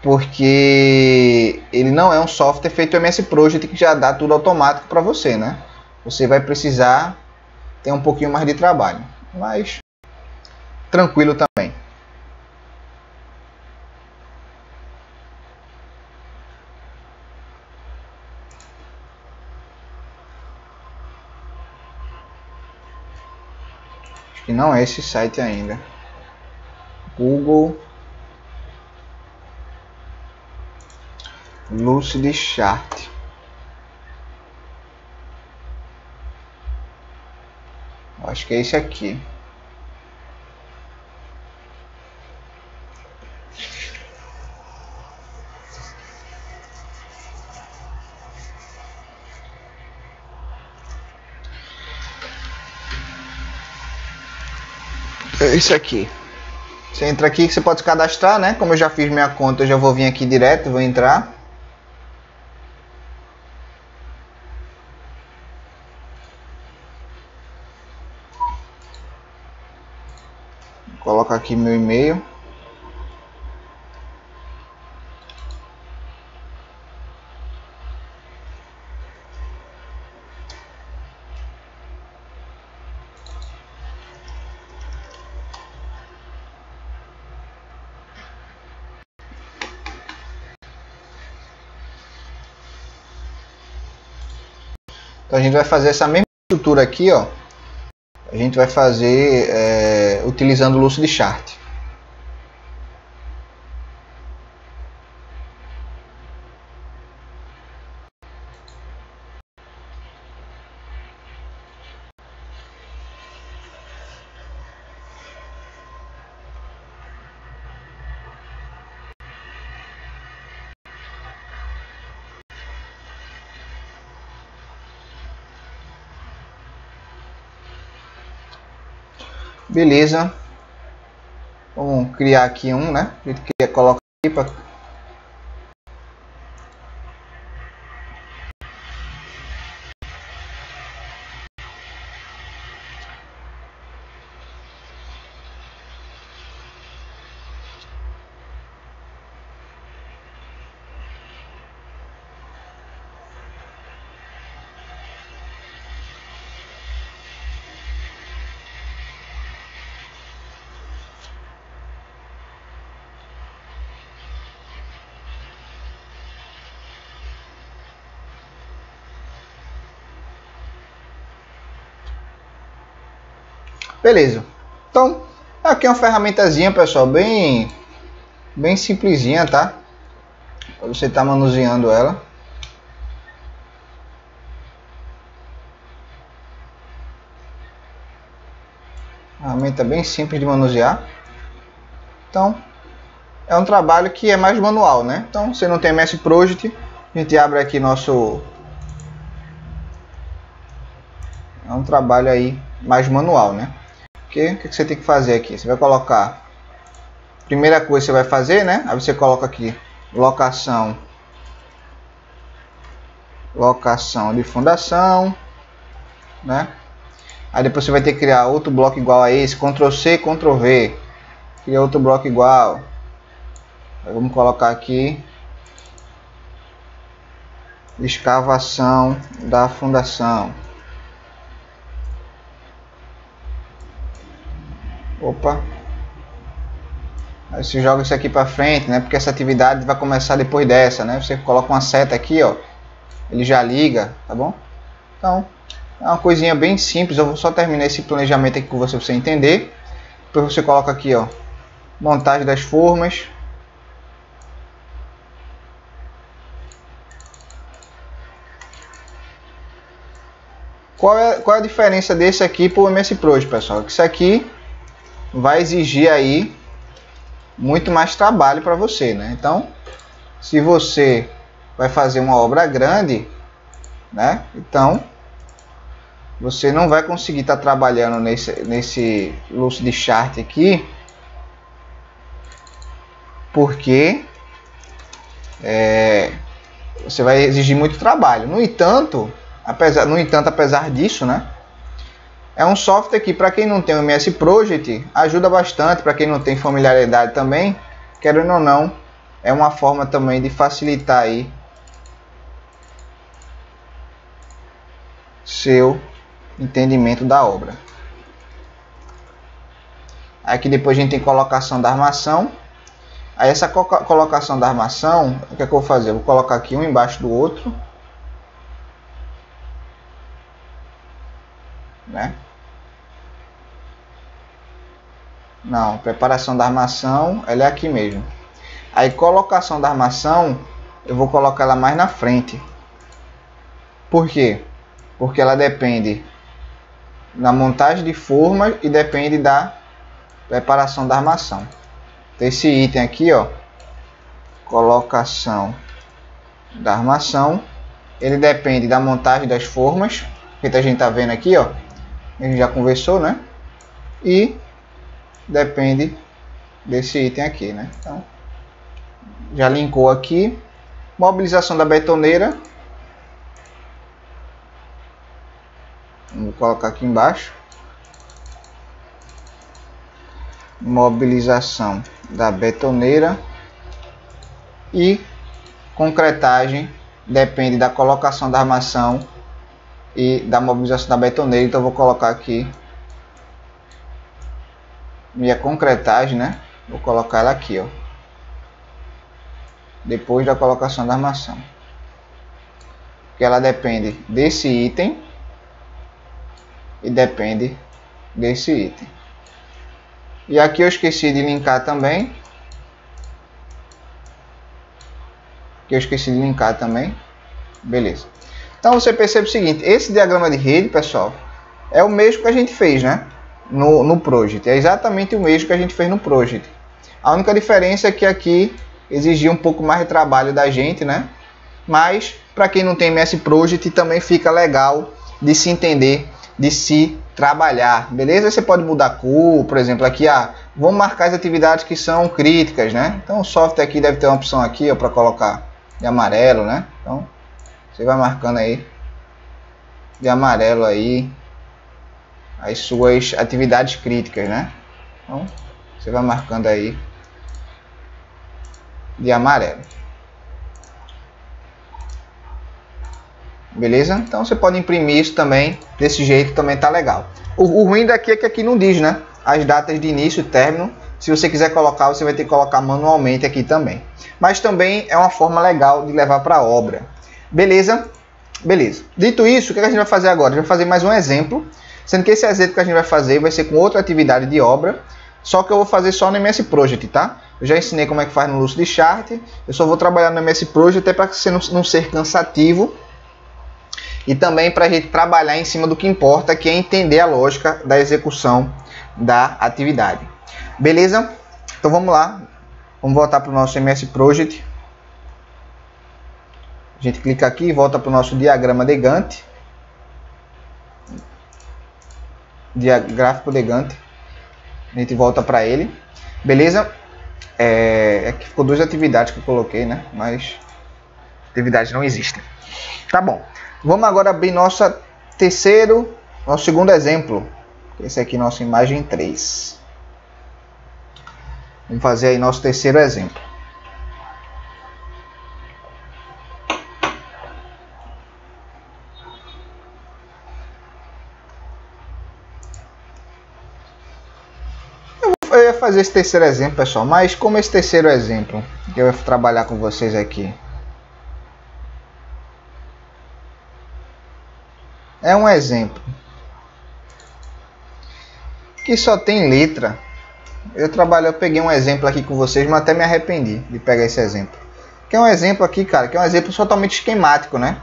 porque ele não é um software feito MS Project que já dá tudo automático para você, né? Você vai precisar ter um pouquinho mais de trabalho, mas tranquilo também. Acho que não é esse site ainda. Google. Lucidchart. Acho que é esse aqui. É esse aqui. Você entra aqui que você pode se cadastrar, né? Como eu já fiz minha conta, eu já vou vir aqui direto, vou entrar. Coloco aqui meu e-mail. Então a gente vai fazer essa mesma estrutura aqui, ó. A gente vai fazer utilizando o Lucidchart. Beleza. Vamos criar aqui um, né? A gente quer colocar aqui para beleza. Então, aqui é uma ferramentazinha, pessoal, bem simplesinha, tá? Pra você estar manuseando ela. Ferramenta bem simples de manusear. Então, é um trabalho que é mais manual, né? Então, se não tem MS Project, a gente abre aqui nosso... É um trabalho aí mais manual, né? Porque o que você tem que fazer aqui? Você vai colocar... Primeira coisa que você vai fazer, né? Aí você coloca aqui locação de fundação, né? Aí depois você vai ter que criar outro bloco igual a esse, Ctrl C, Ctrl V. Cria outro bloco igual. Aí vamos colocar aqui escavação da fundação. Opa. Aí você joga isso aqui para frente, né? Porque essa atividade vai começar depois dessa, né? Você coloca uma seta aqui, ó. Ele já liga, tá bom? Então, é uma coisinha bem simples. Eu vou só terminar esse planejamento aqui com você para você entender. Depois você coloca aqui, ó, montagem das formas. Qual é a diferença desse aqui para o MS Project, pessoal? Isso aqui vai exigir aí muito mais trabalho para você, né? Então, se você vai fazer uma obra grande, né? Então, você não vai conseguir estar trabalhando nesse Lucidchart aqui, porque você vai exigir muito trabalho. No entanto, apesar disso, né? É um software que, para quem não tem o MS Project, ajuda bastante. Para quem não tem familiaridade também, querendo ou não, é uma forma também de facilitar aí seu entendimento da obra. Aqui depois a gente tem colocação da armação. Aí essa colocação da armação, o que é que eu vou fazer? Eu vou colocar aqui um embaixo do outro, né? Não, preparação da armação, ela é aqui mesmo. Aí colocação da armação, eu vou colocar ela mais na frente. Por quê? Porque ela depende da montagem de formas e depende da preparação da armação. Então, esse item aqui, ó, colocação da armação, ele depende da montagem das formas, que a gente tá vendo aqui, ó, a gente já conversou, né? E depende desse item aqui, né? Então, já linkou aqui. Mobilização da betoneira, vou colocar aqui embaixo. Mobilização da betoneira e concretagem depende da colocação da armação e da mobilização da betoneira. Então eu vou colocar aqui minha concretagem, né? Vou colocar ela aqui, ó, depois da colocação da armação, porque ela depende desse item e depende desse item. E aqui eu esqueci de linkar também. Beleza. Então você percebe o seguinte, esse diagrama de rede, pessoal, é o mesmo que a gente fez, né? No Project. É exatamente o mesmo que a gente fez no Project. A única diferença é que aqui exigia um pouco mais de trabalho da gente, né? Mas para quem não tem MS Project também fica legal de se entender, de se trabalhar, beleza? Você pode mudar a cor, por exemplo, aqui, vamos marcar as atividades que são críticas, né? Então o software aqui deve ter uma opção aqui, ó, para colocar de amarelo, né? Então você vai marcando aí de amarelo aí as suas atividades críticas, né? Então você vai marcando aí de amarelo. Beleza? Então você pode imprimir isso também, desse jeito também tá legal. O ruim daqui é que aqui não diz, né, as datas de início e término. Se você quiser colocar, você vai ter que colocar manualmente aqui também. Mas também é uma forma legal de levar para a obra. Beleza? Beleza. Dito isso, o que a gente vai fazer agora? A gente vai fazer mais um exemplo, sendo que esse exemplo que a gente vai fazer vai ser com outra atividade de obra, só que eu vou fazer só no MS Project, tá? Eu já ensinei como é que faz no Lucidchart, eu só vou trabalhar no MS Project até para não ser cansativo. E também para a gente trabalhar em cima do que importa, que é entender a lógica da execução da atividade. Beleza? Então vamos lá. Vamos voltar para o nosso MS Project. A gente clica aqui e volta para o nosso diagrama de Gantt. Gráfico de Gantt. A gente volta para ele. Beleza? Aqui ficou duas atividades que eu coloquei, né? Mas atividades não existem. Tá bom. Vamos agora abrir nosso segundo exemplo. Esse aqui é nossa imagem 3. Vamos fazer aí nosso terceiro exemplo. Eu ia fazer esse terceiro exemplo, pessoal, mas como esse terceiro exemplo que eu vou trabalhar com vocês aqui é um exemplo que só tem letra, eu peguei um exemplo aqui com vocês, mas até me arrependi de pegar esse exemplo. Que é um exemplo aqui, cara, que é um exemplo totalmente esquemático, né?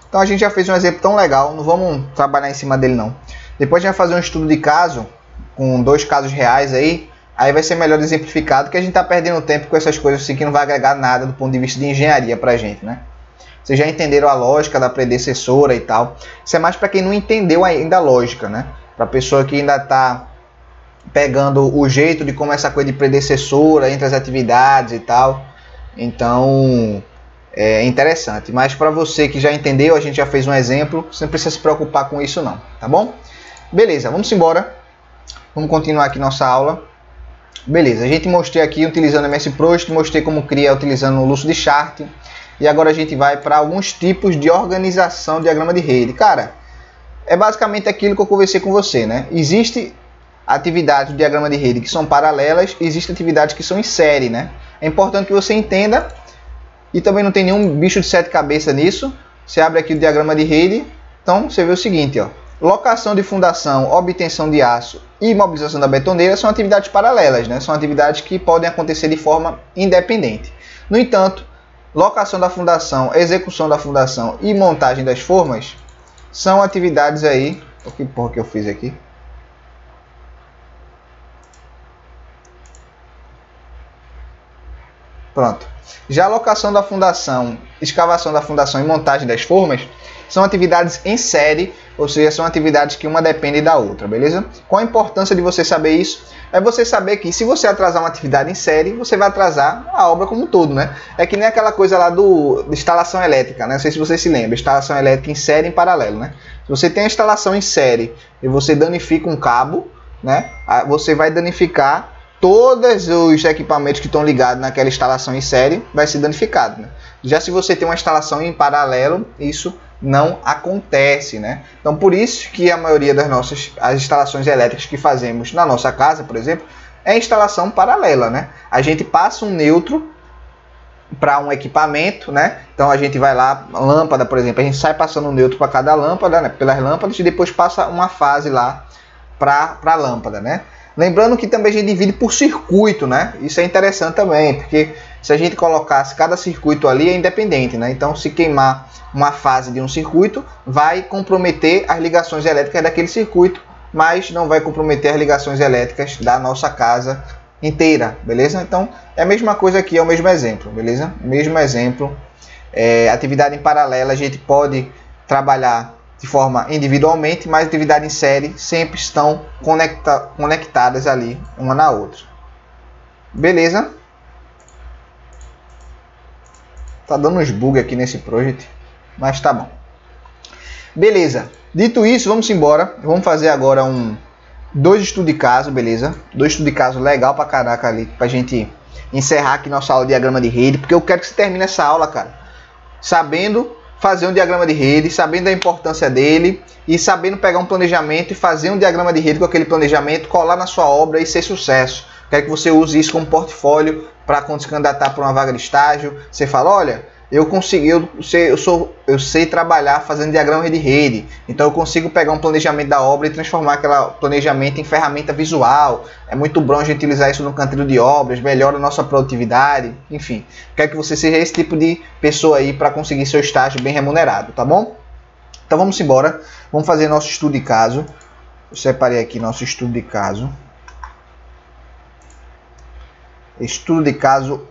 Então a gente já fez um exemplo tão legal, não vamos trabalhar em cima dele não. Depois a gente vai fazer um estudo de caso, com 2 casos reais aí vai ser melhor exemplificado, que a gente tá perdendo tempo com essas coisas assim que não vai agregar nada do ponto de vista de engenharia pra gente, né? Vocês já entenderam a lógica da predecessora e tal. Isso é mais para quem não entendeu ainda a lógica, né? Para pessoa que ainda está pegando o jeito de como essa coisa de predecessora entre as atividades e tal. Então é interessante. Mas para você que já entendeu, a gente já fez um exemplo. Você não precisa se preocupar com isso não, tá bom? Beleza, vamos embora. Vamos continuar aqui nossa aula. Beleza, a gente mostrei aqui utilizando o MS Project, mostrei como criar utilizando o Lucidchart. E agora a gente vai para alguns tipos de organização de diagrama de rede. Cara, é basicamente aquilo que eu conversei com você, né? Existe atividades do diagrama de rede que são paralelas, e existem atividades que são em série, né? É importante que você entenda, e também não tem nenhum bicho de 7 cabeças nisso. Você abre aqui o diagrama de rede, então você vê o seguinte, ó. Locação de fundação, obtenção de aço e mobilização da betoneira são atividades paralelas, né? São atividades que podem acontecer de forma independente. No entanto, locação da fundação, execução da fundação e montagem das formas são atividades aí... O que porra que eu fiz aqui? Pronto. Já a locação da fundação, escavação da fundação e montagem das formas são atividades em série, ou seja, são atividades que uma depende da outra, beleza? Qual a importância de você saber isso? É você saber que se você atrasar uma atividade em série, você vai atrasar a obra como um todo, né? É que nem aquela coisa lá de instalação elétrica, né? Não sei se você se lembra, instalação elétrica em série e em paralelo, né? Se você tem a instalação em série e você danifica um cabo, né? Você vai danificar todos os equipamentos que estão ligados naquela instalação em série, vai ser danificado, né? Já se você tem uma instalação em paralelo, isso não acontece, né? Então, por isso que a maioria das as instalações elétricas que fazemos na nossa casa, por exemplo, é instalação paralela, né? A gente passa um neutro para um equipamento, né? Então a gente vai lá, lâmpada, por exemplo, a gente sai passando um neutro para cada lâmpada, né? Pelas lâmpadas, e depois passa uma fase lá para a lâmpada, né? Lembrando que também a gente divide por circuito, né? Isso é interessante também, porque se a gente colocasse cada circuito ali é independente, né? Então, se queimar uma fase de um circuito, vai comprometer as ligações elétricas daquele circuito, mas não vai comprometer as ligações elétricas da nossa casa inteira, beleza? Então, é a mesma coisa aqui, é o mesmo exemplo, beleza? Mesmo exemplo. Atividade em paralelo, a gente pode trabalhar de forma individualmente, mas atividade em série sempre estão conectadas ali uma na outra. Beleza? Tá dando uns bugs aqui nesse project, mas tá bom. Beleza. Dito isso, vamos embora. Vamos fazer agora dois estudos de caso, beleza? Dois estudos de caso legal pra caraca ali, pra gente encerrar aqui nossa aula de diagrama de rede, porque eu quero que você termine essa aula, cara, sabendo fazer um diagrama de rede, sabendo da importância dele e sabendo pegar um planejamento e fazer um diagrama de rede com aquele planejamento, colar na sua obra e ser sucesso. Quero que você use isso como portfólio para quando se candidatar para uma vaga de estágio. Você fala, olha, eu consegui, eu sei trabalhar fazendo diagrama de rede, então eu consigo pegar um planejamento da obra e transformar aquele planejamento em ferramenta visual. É muito bom a gente utilizar isso no canteiro de obras, melhora a nossa produtividade, enfim. Quero que você seja esse tipo de pessoa aí para conseguir seu estágio bem remunerado, tá bom? Então vamos embora, vamos fazer nosso estudo de caso. Eu separei aqui nosso estudo de caso. Estudo de caso.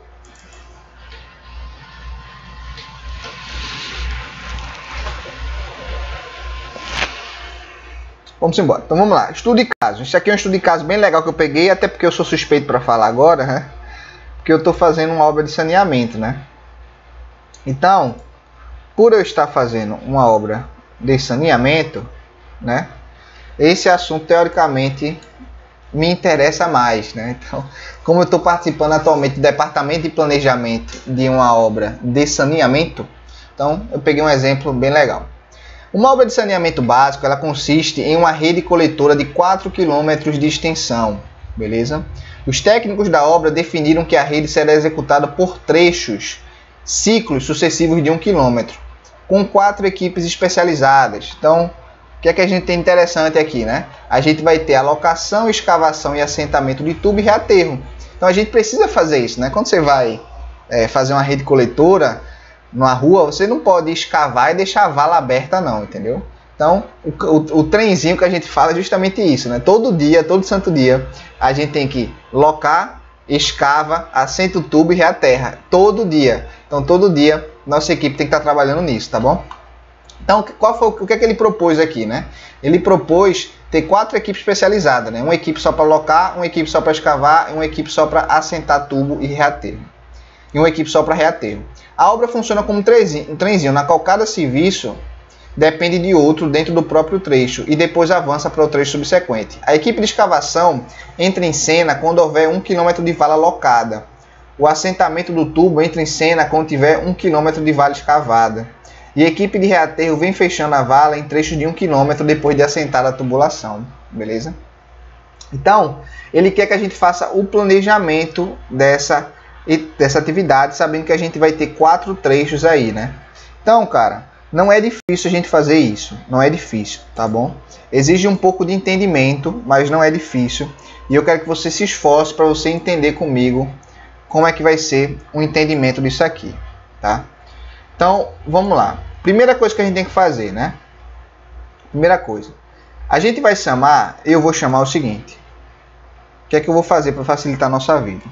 Vamos embora. Então vamos lá. Estudo de caso. Isso aqui é um estudo de caso bem legal que eu peguei, até porque eu sou suspeito para falar agora, né? Porque eu estou fazendo uma obra de saneamento, né? Então, por eu estar fazendo uma obra de saneamento, né? Esse assunto teoricamente me interessa mais, né? Então, como eu estou participando atualmente do departamento de planejamento de uma obra de saneamento, então eu peguei um exemplo bem legal. Uma obra de saneamento básico, ela consiste em uma rede coletora de 4 km de extensão, beleza? Os técnicos da obra definiram que a rede será executada por trechos, ciclos sucessivos de 1 km, com 4 equipes especializadas. Então, o que é que a gente tem interessante aqui, né? A gente vai ter alocação, escavação e assentamento de tubo e reaterro. Então, a gente precisa fazer isso, né? Quando você vai fazer uma rede coletora numa rua, você não pode escavar e deixar a vala aberta não, entendeu? Então, o trenzinho que a gente fala é justamente isso, né? Todo dia, todo santo dia, a gente tem que locar, escava, assenta o tubo e reaterra. Todo dia. Então, todo dia, nossa equipe tem que estar trabalhando nisso, tá bom? Então, o que é que ele propôs aqui, né? Ele propôs ter 4 equipes especializadas, né? Uma equipe só para locar, uma equipe só para escavar e uma equipe só para assentar tubo e reaterro. E uma equipe só para reaterro. A obra funciona como um trenzinho, na qual cada serviço depende de outro dentro do próprio trecho e depois avança para o trecho subsequente. A equipe de escavação entra em cena quando houver 1 km de vala locada. O assentamento do tubo entra em cena quando tiver 1 km de vala escavada. E a equipe de reaterro vem fechando a vala em trechos de 1 km depois de assentar a tubulação. Beleza? Então, ele quer que a gente faça o planejamento dessa atividade, sabendo que a gente vai ter 4 trechos aí, né? Então, cara, não é difícil a gente fazer isso. Não é difícil, tá bom? Exige um pouco de entendimento, mas não é difícil. E eu quero que você se esforce para você entender comigo como é que vai ser o entendimento disso aqui. tá? Então, vamos lá. Primeira coisa que a gente tem que fazer, né? Primeira coisa. A gente vai chamar, eu vou chamar o seguinte. O que é que eu vou fazer para facilitar a nossa vida?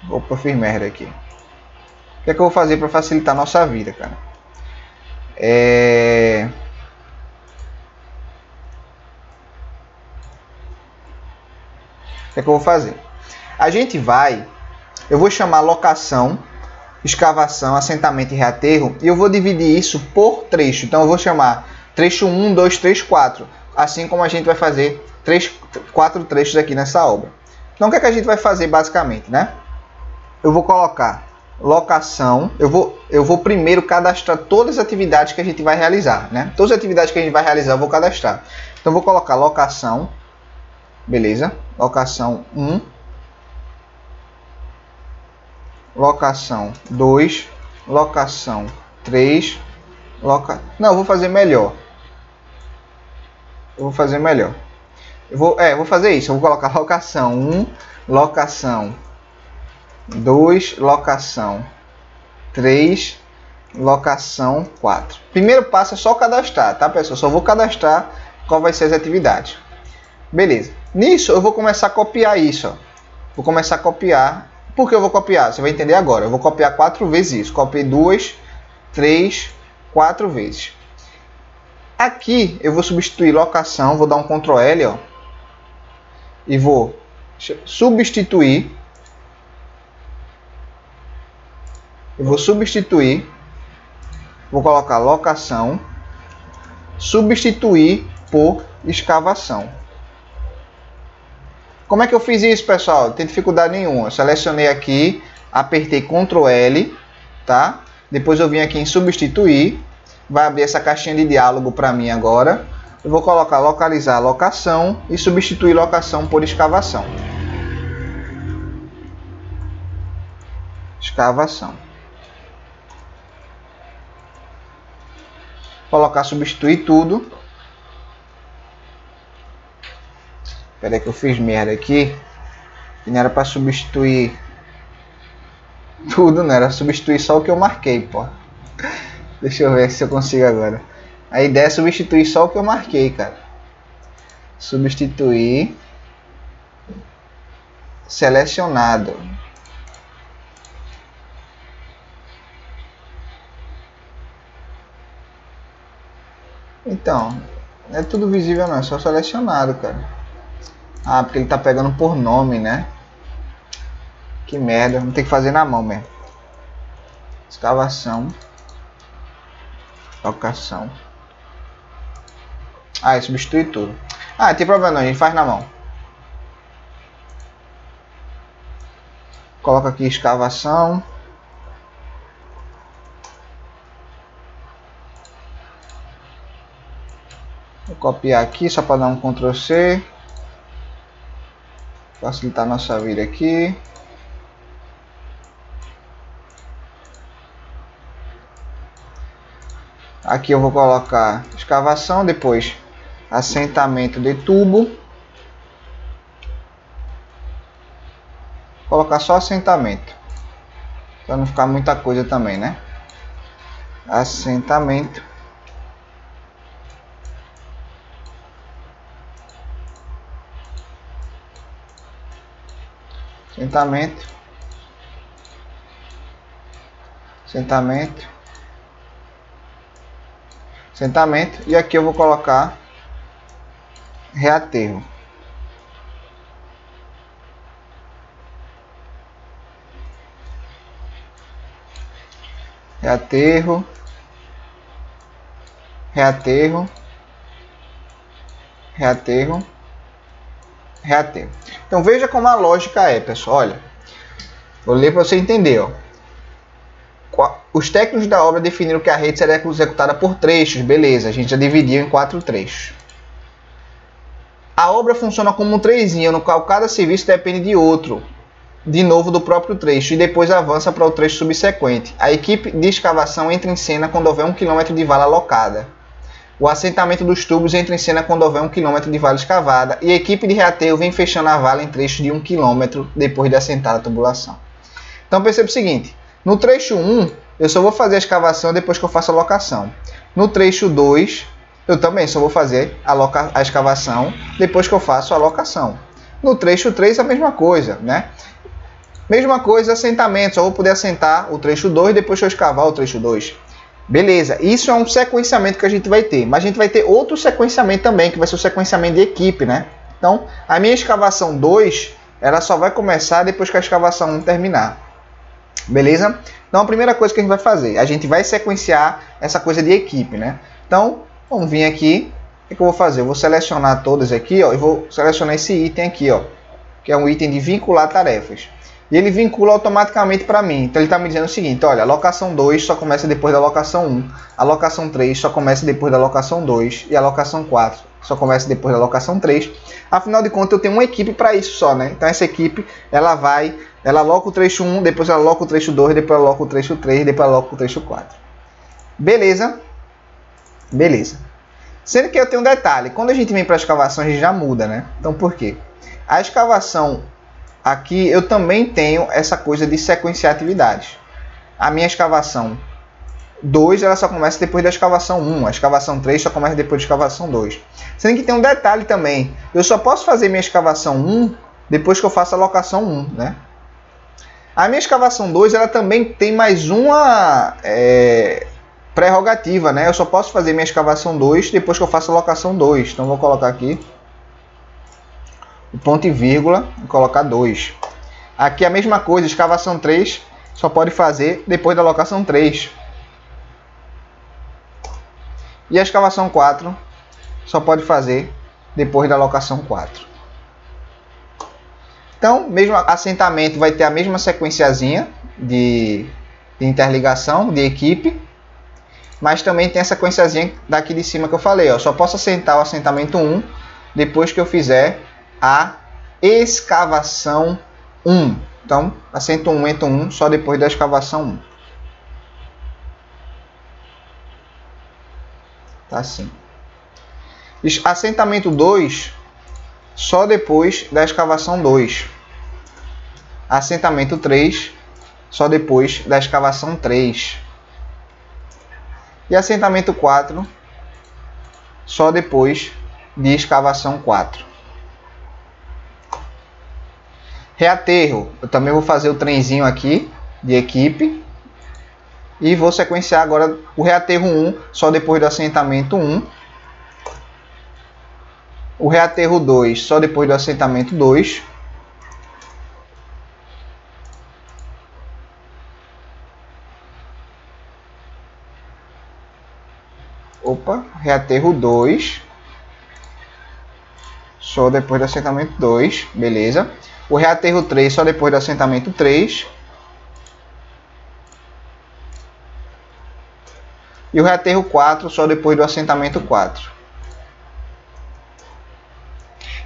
Opa, fiz merda aqui. O que é que eu vou fazer para facilitar a nossa vida, cara? O que é que eu vou fazer? A gente vai... Eu vou chamar locação, escavação, assentamento e reaterro. E eu vou dividir isso por trecho. Então eu vou chamar trecho 1, 2, 3, 4. Assim como a gente vai fazer 4 trechos aqui nessa obra. Então o que é que a gente vai fazer basicamente, né? Eu vou colocar locação. Eu vou primeiro cadastrar todas as atividades que a gente vai realizar, né? Todas as atividades que a gente vai realizar eu vou cadastrar. Então eu vou colocar locação. Beleza? Locação 1. Locação 2. Locação 3. Não, eu vou fazer melhor. Eu vou fazer isso. Eu vou colocar locação 1, locação 2, locação 3, locação 4. Primeiro passo é só cadastrar, tá, pessoal? Só vou cadastrar qual vai ser as atividades. Beleza. Nisso eu vou começar a copiar isso, ó. Vou começar a copiar. Por que eu vou copiar? Você vai entender agora. Eu vou copiar 4 vezes isso. Copiei 2, 3, 4 vezes. Aqui eu vou substituir locação, vou dar um Ctrl L, ó, e vou substituir. Vou colocar locação, substituir por escavação. Como é que eu fiz isso, pessoal? Não tem dificuldade nenhuma. Eu selecionei aqui, apertei Ctrl L, tá? Depois eu vim aqui em substituir. Vai abrir essa caixinha de diálogo para mim agora. Eu vou colocar localizar locação e substituir locação por escavação. Escavação. Colocar substituir tudo. Espera aí que eu fiz merda aqui. E não era para substituir tudo, não era substituir só o que eu marquei, pô. Deixa eu ver se eu consigo agora. A ideia é substituir só o que eu marquei, cara. Substituir. Selecionado. Então, não é tudo visível não, é só selecionado, cara. Ah, porque ele tá pegando por nome, né? Que merda, vamos ter que fazer na mão mesmo. Escavação. Locação. Ah, substitui tudo. Ah, não tem problema não, a gente faz na mão. Coloca aqui escavação. Vou copiar aqui só para dar um Ctrl C. Facilitar a nossa vida aqui. Aqui eu vou colocar escavação, depois assentamento de tubo. Vou colocar só assentamento, para não ficar muita coisa também, né? Assentamento. Assentamento. Assentamento. Assentamento. E aqui eu vou colocar reaterro. Reaterro. Reaterro. Reaterro. Reaterro. Então veja como a lógica é, pessoal. Olha, vou ler para você entender, ó. Os técnicos da obra definiram que a rede será executada por trechos, beleza, a gente já dividiu em 4 trechos. A obra funciona como um trezinho, no qual cada serviço depende de outro, de novo do próprio trecho, e depois avança para o trecho subsequente. A equipe de escavação entra em cena quando houver 1 km de vala alocada. O assentamento dos tubos entra em cena quando houver 1 km de vala escavada, e a equipe de reaterro vem fechando a vala em trechos de 1 km depois de assentar a tubulação. Então perceba o seguinte, No trecho 1, eu só vou fazer a escavação depois que eu faço a locação. No trecho 2, eu também só vou fazer a escavação depois que eu faço a locação. No trecho 3, a mesma coisa, né? Mesma coisa, assentamento. Só vou poder assentar o trecho 2 depois que eu escavar o trecho 2. Beleza, isso é um sequenciamento que a gente vai ter. Mas a gente vai ter outro sequenciamento também, que vai ser o sequenciamento de equipe, né? Então, a minha escavação 2, ela só vai começar depois que a escavação 1 terminar. Beleza? Então, a primeira coisa que a gente vai fazer, a gente vai sequenciar essa coisa de equipe, né? Então, vamos vir aqui. O que eu vou fazer? Eu vou selecionar todas aqui, ó, e vou selecionar esse item aqui, ó, que é um item de vincular tarefas. E ele vincula automaticamente para mim. Então ele está me dizendo o seguinte, olha, a locação 2 só começa depois da locação 1, a locação 3 só começa depois da locação 2 e a locação 4 só começa depois da locação 3. Afinal de contas, eu tenho uma equipe para isso só, né? Então essa equipe, ela aloca o trecho 1, depois ela aloca o trecho 2, depois ela aloca o trecho 3, depois ela aloca o trecho 4. Beleza? Beleza. Sendo que eu tenho um detalhe, quando a gente vem para a escavação, a gente já muda, né? Então por quê? A escavação aqui eu também tenho essa coisa de sequenciar atividades. A minha escavação 2 ela só começa depois da escavação 1, a escavação 3 só começa depois da escavação 2. Sendo que tem um detalhe também, eu só posso fazer minha escavação 1 depois que eu faço a locação 1, né? A minha escavação 2 ela também tem mais uma prerrogativa, né? Eu só posso fazer minha escavação 2 depois que eu faço a locação 2. Então vou colocar aqui o ponto e vírgula e colocar 2. Aqui a mesma coisa, escavação 3 só pode fazer depois da locação 3. E a escavação 4 só pode fazer depois da locação 4. Então, mesmo assentamento vai ter a mesma sequenciazinha de interligação, de equipe. Mas também tem essa sequenciazinha daqui de cima que eu falei. Ó. Só posso assentar o assentamento 1 depois que eu fizer a escavação 1. Então, assento 1, ento 1 só depois da escavação 1. Tá assim. Assentamento 2 só depois da escavação 2. Assentamento 3 só depois da escavação 3. E assentamento 4 só depois de escavação 4. Reaterro, eu também vou fazer o trenzinho aqui de equipe. E vou sequenciar agora o reaterro 1 só depois do assentamento 1. O reaterro 2 só depois do assentamento 2. Opa, reaterro 2 só depois do assentamento 2, beleza. O reaterro 3 só depois do assentamento 3. E o reaterro 4 só depois do assentamento 4.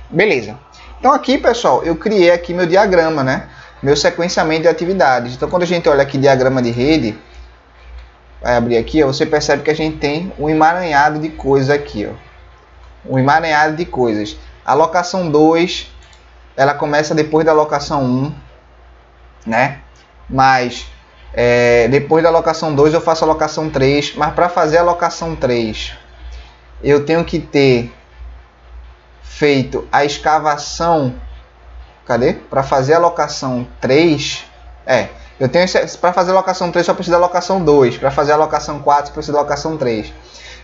Beleza. Então aqui, pessoal, eu criei aqui meu diagrama, né? Meu sequenciamento de atividades. Então quando a gente olha aqui diagrama de rede, vai abrir aqui, ó, você percebe que a gente tem um emaranhado de coisas aqui, ó. Um emaranhado de coisas. A locação 2, ela começa depois da locação 1, né? Mas depois da locação 2 eu faço a locação 3, mas para fazer a locação 3 eu tenho que ter feito a escavação. Cadê? Para fazer a locação 3, eu tenho para fazer a locação 3 só preciso da locação 2, para fazer a locação 4 preciso da locação 3.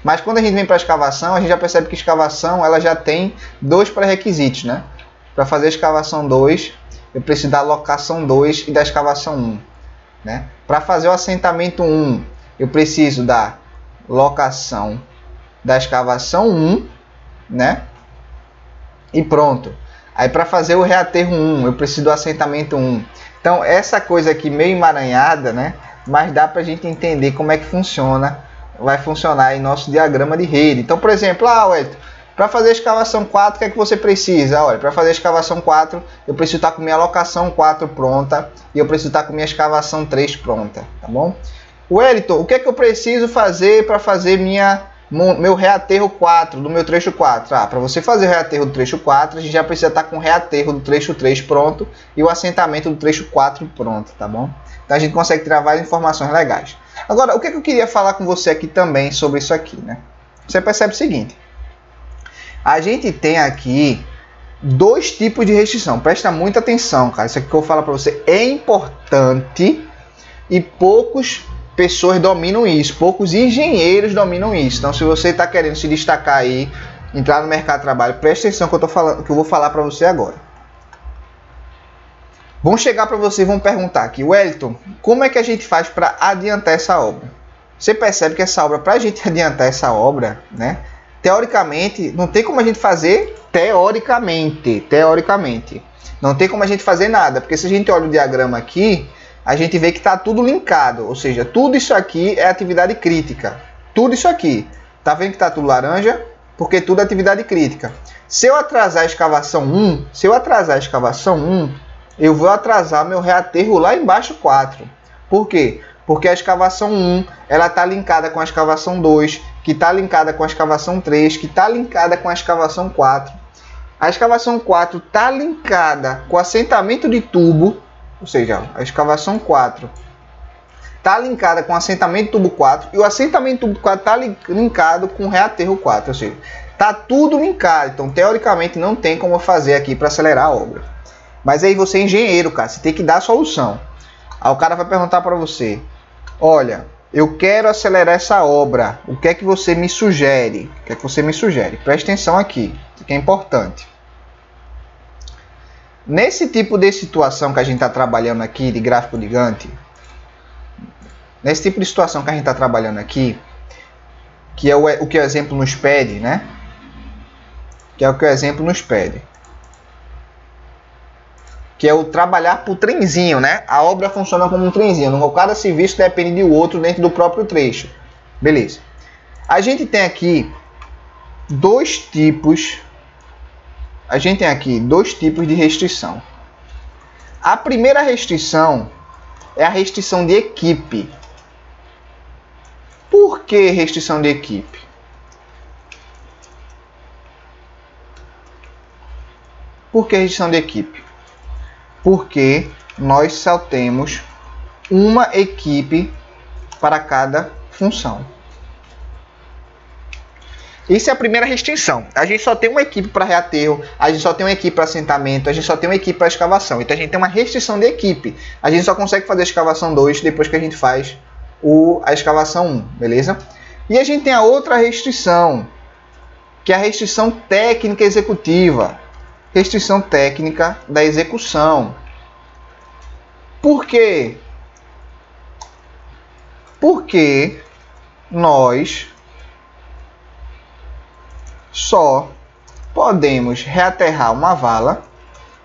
Mas quando a gente vem para a escavação, a gente já percebe que a escavação ela já tem dois pré-requisitos, né? Para fazer a escavação 2, eu preciso da locação 2 e da escavação 1. Né? Para fazer o assentamento 1, eu preciso da locação da escavação 1, né? E pronto. Aí para fazer o reaterro 1, eu preciso do assentamento 1. Então essa coisa aqui meio emaranhada, né? Mas dá para a gente entender como é que funciona, vai funcionar em nosso diagrama de rede. Então, por exemplo, Wellington, para fazer a escavação 4, o que é que você precisa? Olha, para fazer a escavação 4, eu preciso estar com minha locação 4 pronta e eu preciso estar com minha escavação 3 pronta, tá bom? Wellington, o que é que eu preciso fazer para fazer meu reaterro 4, do meu trecho 4? Para você fazer o reaterro do trecho 4, a gente já precisa estar com o reaterro do trecho 3 pronto e o assentamento do trecho 4 pronto, tá bom? Então a gente consegue tirar várias informações legais. Agora, o que eu queria falar com você aqui também sobre isso aqui, né? Você percebe o seguinte. A gente tem aqui dois tipos de restrição. Presta muita atenção, cara. Isso aqui que eu vou falar para você é importante e poucas pessoas dominam isso. Poucos engenheiros dominam isso. Então, se você está querendo se destacar aí, entrar no mercado de trabalho, presta atenção que eu vou falar para você agora. Vão chegar para você e vão perguntar aqui, Wellington, como é que a gente faz para adiantar essa obra? Você percebe que essa obra, para a gente adiantar essa obra, né? Teoricamente, não tem como a gente fazer teoricamente. Não tem como a gente fazer nada, porque se a gente olha o diagrama aqui, a gente vê que está tudo linkado, ou seja, tudo isso aqui é atividade crítica. Tudo isso aqui. Tá vendo que está tudo laranja? Porque tudo é atividade crítica. Se eu atrasar a escavação 1, eu vou atrasar meu reaterro lá embaixo 4. Por quê? Porque a escavação 1, ela está linkada com a escavação 2, que está linkada com a escavação 3, que está linkada com a escavação 4. A escavação 4 está linkada com o assentamento de tubo, ou seja, a escavação 4 está linkada com o assentamento de tubo 4, e o assentamento de tubo 4 está linkado com o reaterro 4, ou seja, está tudo linkado. Então, teoricamente, não tem como fazer aqui para acelerar a obra. Mas aí você é engenheiro, cara, você tem que dar a solução. Aí o cara vai perguntar para você, olha, eu quero acelerar essa obra, o que é que você me sugere? O que é que você me sugere? Preste atenção aqui, isso aqui é importante. Nesse tipo de situação que a gente está trabalhando aqui, de gráfico de Gantt, nesse tipo de situação que a gente está trabalhando aqui, que é o que é o exemplo no SPED, né? Que é o que é o exemplo no SPED. Que é o trabalhar por trenzinho, né? A obra funciona como um trenzinho. Cada serviço depende do outro dentro do próprio trecho. Beleza. A gente tem aqui dois tipos. De restrição. A primeira restrição é a restrição de equipe. Por que restrição de equipe? Por que restrição de equipe? Porque nós só temos uma equipe para cada função. Isso é a primeira restrição. A gente só tem uma equipe para reaterro, a gente só tem uma equipe para assentamento, a gente só tem uma equipe para escavação. Então a gente tem uma restrição de equipe. A gente só consegue fazer a escavação 2 depois que a gente faz a escavação 1, beleza? E a gente tem a outra restrição, que é a restrição técnica executiva. Restrição técnica da execução. Por quê? Porque nós só podemos reaterrar uma vala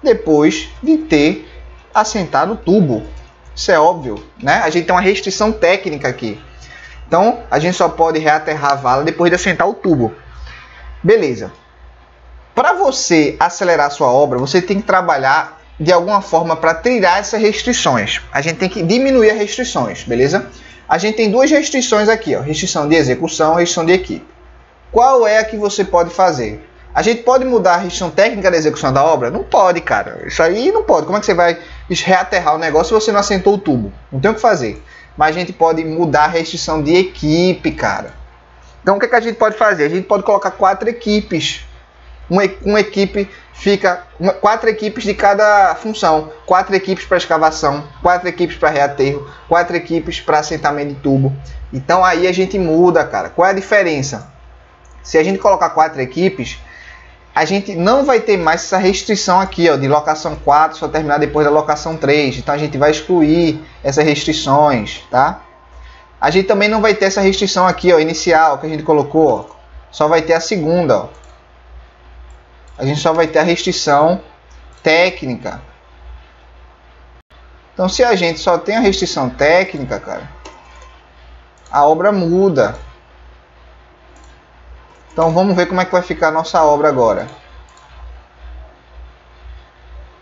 depois de ter assentado o tubo. Isso é óbvio, né? A gente tem uma restrição técnica aqui. Então, a gente só pode reaterrar a vala depois de assentar o tubo. Beleza. Para você acelerar a sua obra, você tem que trabalhar de alguma forma para tirar essas restrições. A gente tem que diminuir as restrições, beleza? A gente tem duas restrições aqui, ó, restrição de execução e restrição de equipe. Qual é a que você pode fazer? A gente pode mudar a restrição técnica da execução da obra? Não pode, cara. Isso aí não pode. Como é que você vai reaterrar o negócio se você não assentou o tubo? Não tem o que fazer. Mas a gente pode mudar a restrição de equipe, cara. Então o que a gente pode fazer? A gente pode colocar 4 equipes. Uma equipe fica 4 equipes de cada função, 4 equipes para escavação, 4 equipes para reaterro, 4 equipes para assentamento de tubo. Então aí a gente muda, cara. Qual é a diferença? Se a gente colocar 4 equipes, a gente não vai ter mais essa restrição aqui, ó, de locação 4 só terminar depois da locação 3. Então a gente vai excluir essas restrições, tá? A gente também não vai ter essa restrição aqui, ó, inicial que a gente colocou, ó. Só vai ter a segunda, ó. A gente só vai ter a restrição técnica. Então, se a gente só tem a restrição técnica, cara, a obra muda. Então, vamos ver como é que vai ficar a nossa obra agora.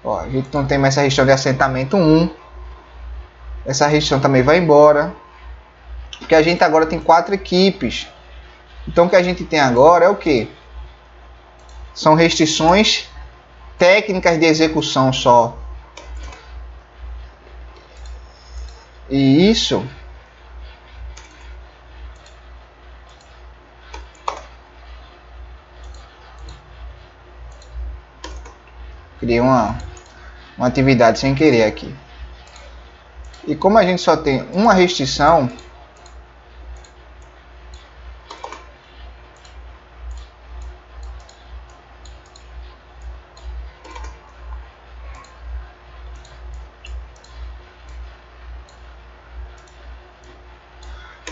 Ó, a gente não tem mais essa restrição de assentamento 1. Essa restrição também vai embora. Porque a gente agora tem 4 equipes. Então, o que a gente tem agora é o quê? São restrições técnicas de execução só. E isso criei uma atividade sem querer aqui. E como a gente só tem uma restrição,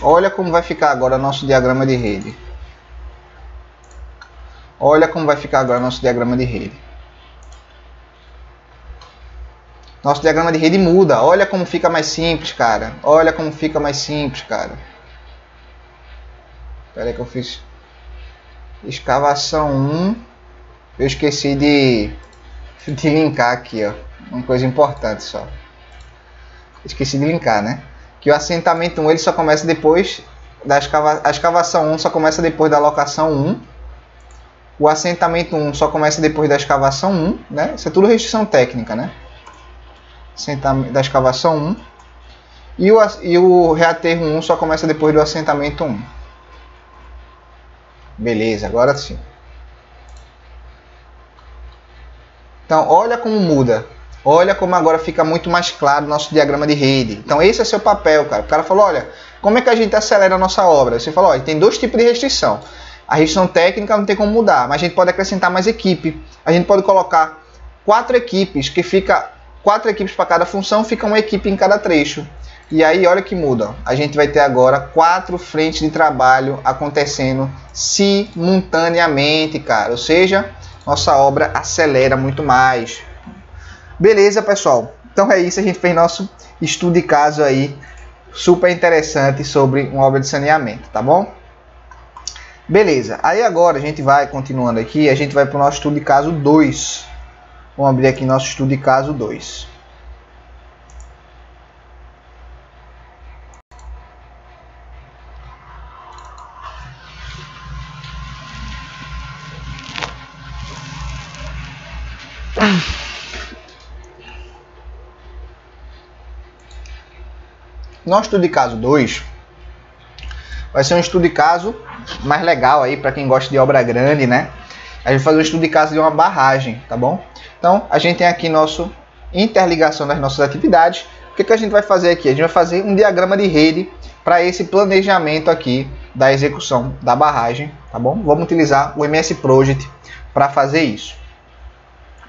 olha como vai ficar agora nosso diagrama de rede. Olha como vai ficar agora nosso diagrama de rede. Nosso diagrama de rede muda. Olha como fica mais simples, cara. Olha como fica mais simples, cara. Espera aí que eu fiz escavação 1. Eu esqueci de linkar aqui, ó. Uma coisa importante só. Esqueci de linkar, né? Que o assentamento 1 ele só começa depois da a escavação 1 só começa depois da locação 1. O assentamento 1 só começa depois da escavação 1, né? Isso é tudo restrição técnica, né? Da escavação 1 e o reaterro 1 só começa depois do assentamento 1. Beleza, agora sim. Então, olha como muda. Olha como agora fica muito mais claro o nosso diagrama de rede. Então, esse é seu papel, cara. O cara falou, olha, como é que a gente acelera a nossa obra? Você falou, olha, tem dois tipos de restrição. A restrição técnica não tem como mudar, mas a gente pode acrescentar mais equipe. A gente pode colocar 4 equipes, que fica 4 equipes para cada função, fica uma equipe em cada trecho. E aí, olha que muda. A gente vai ter agora 4 frentes de trabalho acontecendo simultaneamente, cara. Ou seja, nossa obra acelera muito mais. Beleza, pessoal? Então é isso. A gente fez nosso estudo de caso aí, super interessante sobre uma obra de saneamento, tá bom? Beleza. Aí agora a gente vai, continuando aqui, a gente vai para o nosso estudo de caso 2. Vamos abrir aqui nosso estudo de caso 2. Nosso estudo de caso 2 vai ser um estudo de caso mais legal aí para quem gosta de obra grande, né? A gente vai fazer um estudo de caso de uma barragem, tá bom? Então, a gente tem aqui nosso interligação das nossas atividades. O que a gente vai fazer aqui? A gente vai fazer um diagrama de rede para esse planejamento aqui da execução da barragem, tá bom? Vamos utilizar o MS Project para fazer isso.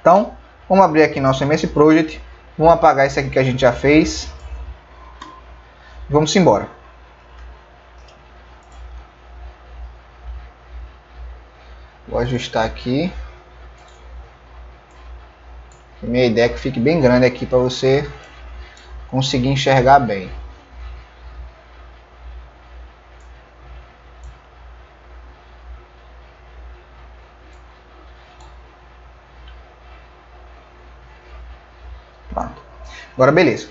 Então, vamos abrir aqui nosso MS Project. Vamos apagar esse aqui que a gente já fez. Vamos embora. Vou ajustar aqui. Minha ideia é que fique bem grande aqui para você conseguir enxergar bem. Pronto. Agora beleza.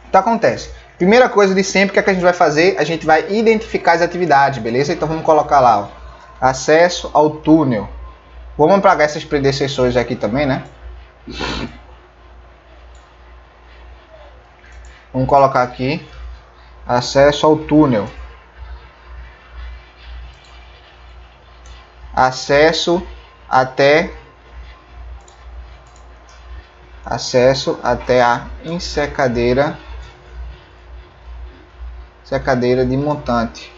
O que acontece? Primeira coisa de sempre que a gente vai fazer, a gente vai identificar as atividades, beleza? Então vamos colocar lá, ó, acesso ao túnel. Vamos apagar essas predecessores aqui também, né? Vamos colocar aqui acesso ao túnel, acesso até a ensecadeira de montante,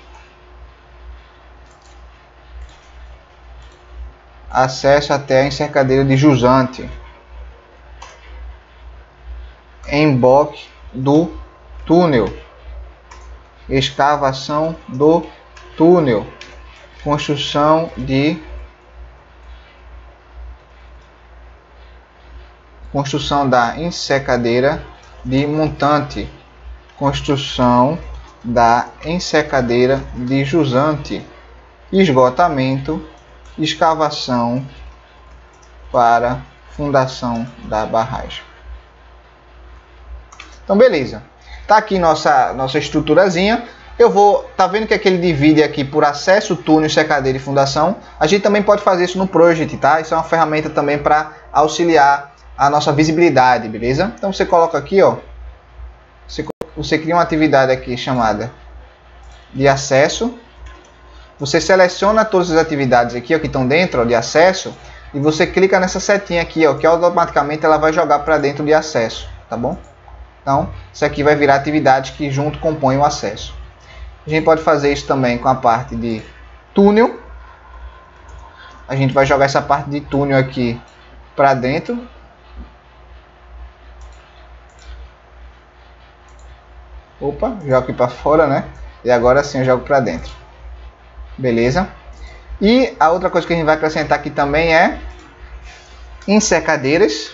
acesso até a ensecadeira de jusante, emboque do túnel, escavação do túnel, construção da ensecadeira de montante, construção da ensecadeira de jusante, esgotamento, escavação para fundação da barragem. Então beleza, tá aqui nossa estruturazinha. Eu vou, tá vendo que aqui ele divide aqui por acesso, túnel, secadeira e fundação. A gente também pode fazer isso no Project, tá? Isso é uma ferramenta também para auxiliar a nossa visibilidade, beleza? Então você coloca aqui, ó, você cria uma atividade aqui chamada de acesso. Você seleciona todas as atividades aqui, ó, que estão dentro, ó, de acesso, e você clica nessa setinha aqui, ó, que automaticamente ela vai jogar para dentro de acesso, tá bom? Então, isso aqui vai virar atividades que junto compõem o acesso. A gente pode fazer isso também com a parte de túnel. A gente vai jogar essa parte de túnel aqui para dentro. Opa, jogo aqui para fora, né? E agora sim eu jogo para dentro. Beleza? E a outra coisa que a gente vai acrescentar aqui também é encercadeiras.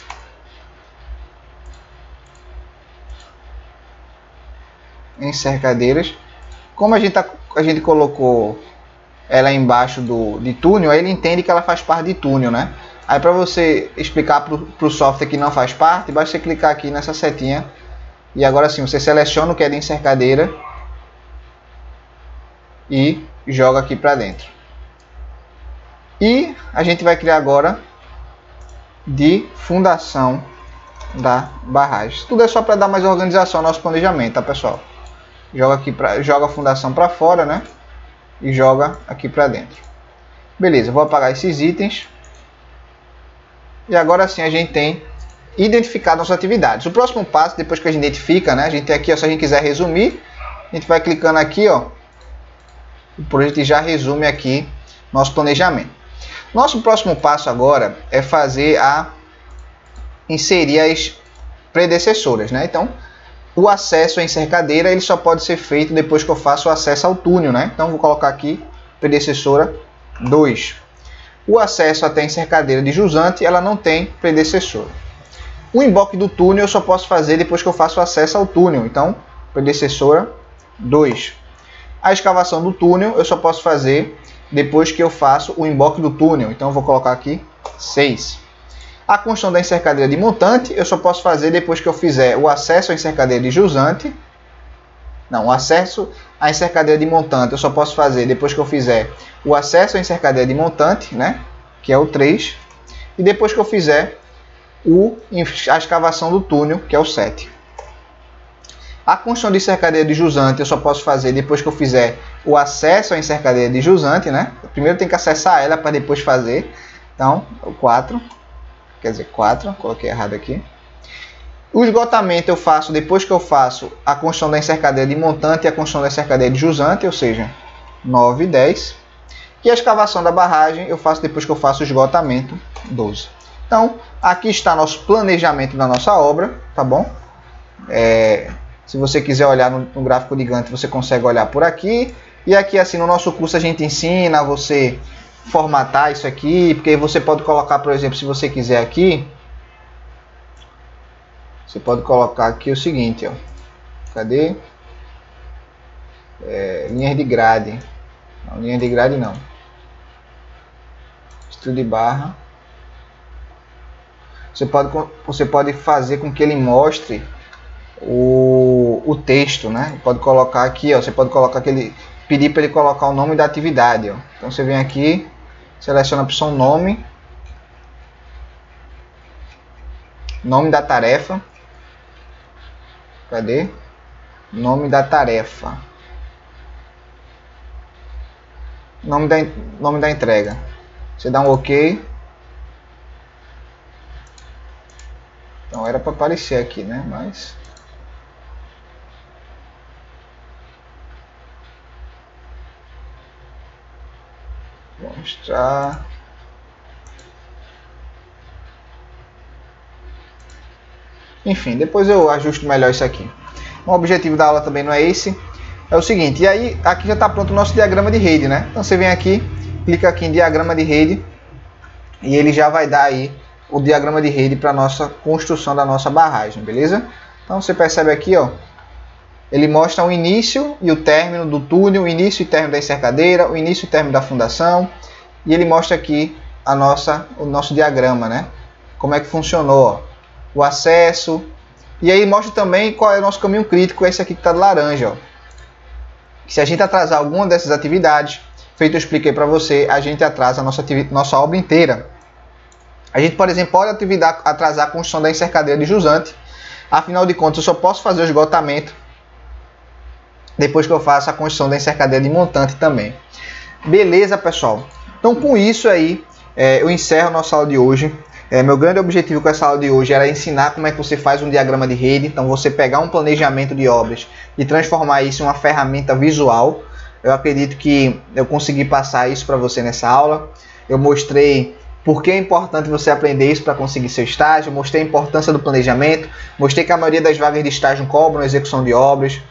Encercadeiras. Como a gente colocou ela embaixo de túnel, aí ele entende que ela faz parte de túnel, né? Aí para você explicar para o software que não faz parte, basta você clicar aqui nessa setinha. E agora sim, você seleciona o que é de encercadeira e joga aqui para dentro. E a gente vai criar agora de fundação da barragem. Isso tudo é só para dar mais organização ao nosso planejamento, tá, pessoal? Joga a fundação para fora, né? E joga aqui para dentro. Beleza, vou apagar esses itens. E agora sim a gente tem identificado nossas atividades. O próximo passo, depois que a gente identifica, né? A gente tem aqui, ó, se a gente quiser resumir, a gente vai clicando aqui, ó. O projeto já resume aqui nosso planejamento. Nosso próximo passo agora é inserir as predecessoras, né? Então, o acesso à encercadeira ele só pode ser feito depois que eu faço o acesso ao túnel, né? Então, vou colocar aqui predecessora 2. O acesso até a encercadeira de jusante, ela não tem predecessora. O emboque do túnel eu só posso fazer depois que eu faço o acesso ao túnel. Então, predecessora 2. A escavação do túnel eu só posso fazer depois que eu faço o emboque do túnel. Então, eu vou colocar aqui 6. A construção da encercadeira de montante eu só posso fazer depois que eu fizer o acesso à encercadeira de jusante. Não, o acesso à encercadeira de montante eu só posso fazer depois que eu fizer o acesso à encercadeira de montante, né? Que é o 3. E depois que eu fizer a escavação do túnel, que é o 7. A construção de encercadeira de jusante eu só posso fazer depois que eu fizer o acesso à encercadeira de jusante, né? Primeiro tem que acessar ela para depois fazer. Então, o 4. Quer dizer, 4. Coloquei errado aqui. O esgotamento eu faço depois que eu faço a construção da encercadeira de montante e a construção da encercadeira de jusante, ou seja, 9 e 10. E a escavação da barragem eu faço depois que eu faço o esgotamento, 12. Então, aqui está nosso planejamento da nossa obra, tá bom? Se você quiser olhar no gráfico de Gantt, você consegue olhar por aqui. E aqui, assim, no nosso curso a gente ensina a você formatar isso aqui, porque você pode colocar, por exemplo, se você quiser aqui, você pode colocar aqui o seguinte, ó. Cadê? Linhas de grade. Não, linhas de grade não. Estudo de barra. Você pode fazer com que ele mostre o texto, né? Pode colocar aqui, ó, você pode colocar pedir para ele colocar o nome da atividade, ó. Então você vem aqui, seleciona a opção nome da tarefa. Cadê? Nome da tarefa. Nome da entrega. Você dá um OK. Então era para aparecer aqui, né? Mas vou mostrar. Enfim, depois eu ajusto melhor isso aqui. O objetivo da aula também não é esse. É o seguinte, e aí aqui já está pronto o nosso diagrama de rede, né? Então você vem aqui, clica aqui em diagrama de rede e ele já vai dar aí o diagrama de rede para a nossa construção da nossa barragem, beleza? Então você percebe aqui, ó, ele mostra o início e o término do túnel, o início e término da encercadeira, o início e término da fundação, e ele mostra aqui o nosso diagrama, né? Como é que funcionou, ó, o acesso, e aí mostra também qual é o nosso caminho crítico, esse aqui que está de laranja, ó. Se a gente atrasar alguma dessas atividades, feito eu expliquei para você, a gente atrasa a nossa obra inteira. A gente, por exemplo, pode atrasar a construção da encercadeira de jusante. Afinal de contas, eu só posso fazer o esgotamento depois que eu faço a construção da encercadeira de montante também. Beleza, pessoal? Então, com isso aí, eu encerro a nossa aula de hoje. Meu grande objetivo com essa aula de hoje era ensinar como é que você faz um diagrama de rede. Então, você pegar um planejamento de obras e transformar isso em uma ferramenta visual. Eu acredito que eu consegui passar isso para você nessa aula. Eu mostrei por que é importante você aprender isso para conseguir seu estágio. Mostrei a importância do planejamento. Mostrei que a maioria das vagas de estágio cobram execução de obras.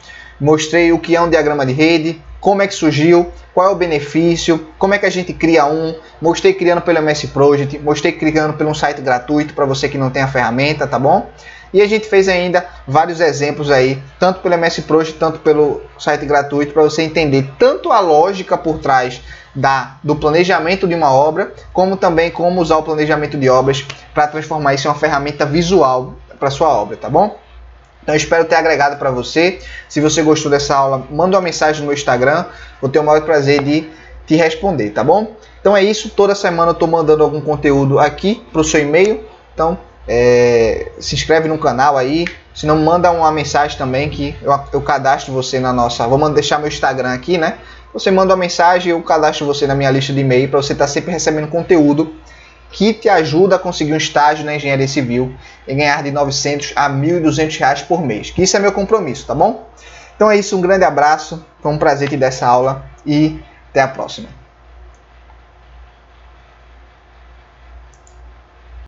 Mostrei o que é um diagrama de rede, como é que surgiu, qual é o benefício, como é que a gente cria um. Mostrei criando pelo MS Project, mostrei criando pelo um site gratuito para você que não tem a ferramenta, tá bom? E a gente fez ainda vários exemplos aí, tanto pelo MS Project, tanto pelo site gratuito, para você entender tanto a lógica por trás do planejamento de uma obra, como também como usar o planejamento de obras para transformar isso em uma ferramenta visual para sua obra, tá bom? Então, eu espero ter agregado para você. Se você gostou dessa aula, manda uma mensagem no meu Instagram. Vou ter o maior prazer de te responder, tá bom? Então é isso. Toda semana eu estou mandando algum conteúdo aqui para o seu e-mail. Então, se inscreve no canal aí. Se não, manda uma mensagem também que eu cadastro você na nossa... Vou deixar meu Instagram aqui, né? Você manda uma mensagem e eu cadastro você na minha lista de e-mail para você estar sempre recebendo conteúdo que te ajuda a conseguir um estágio na engenharia civil e ganhar de R$900 a R$1.200 por mês. Que isso é meu compromisso, tá bom? Então é isso, um grande abraço, foi um prazer te dar essa aula e até a próxima.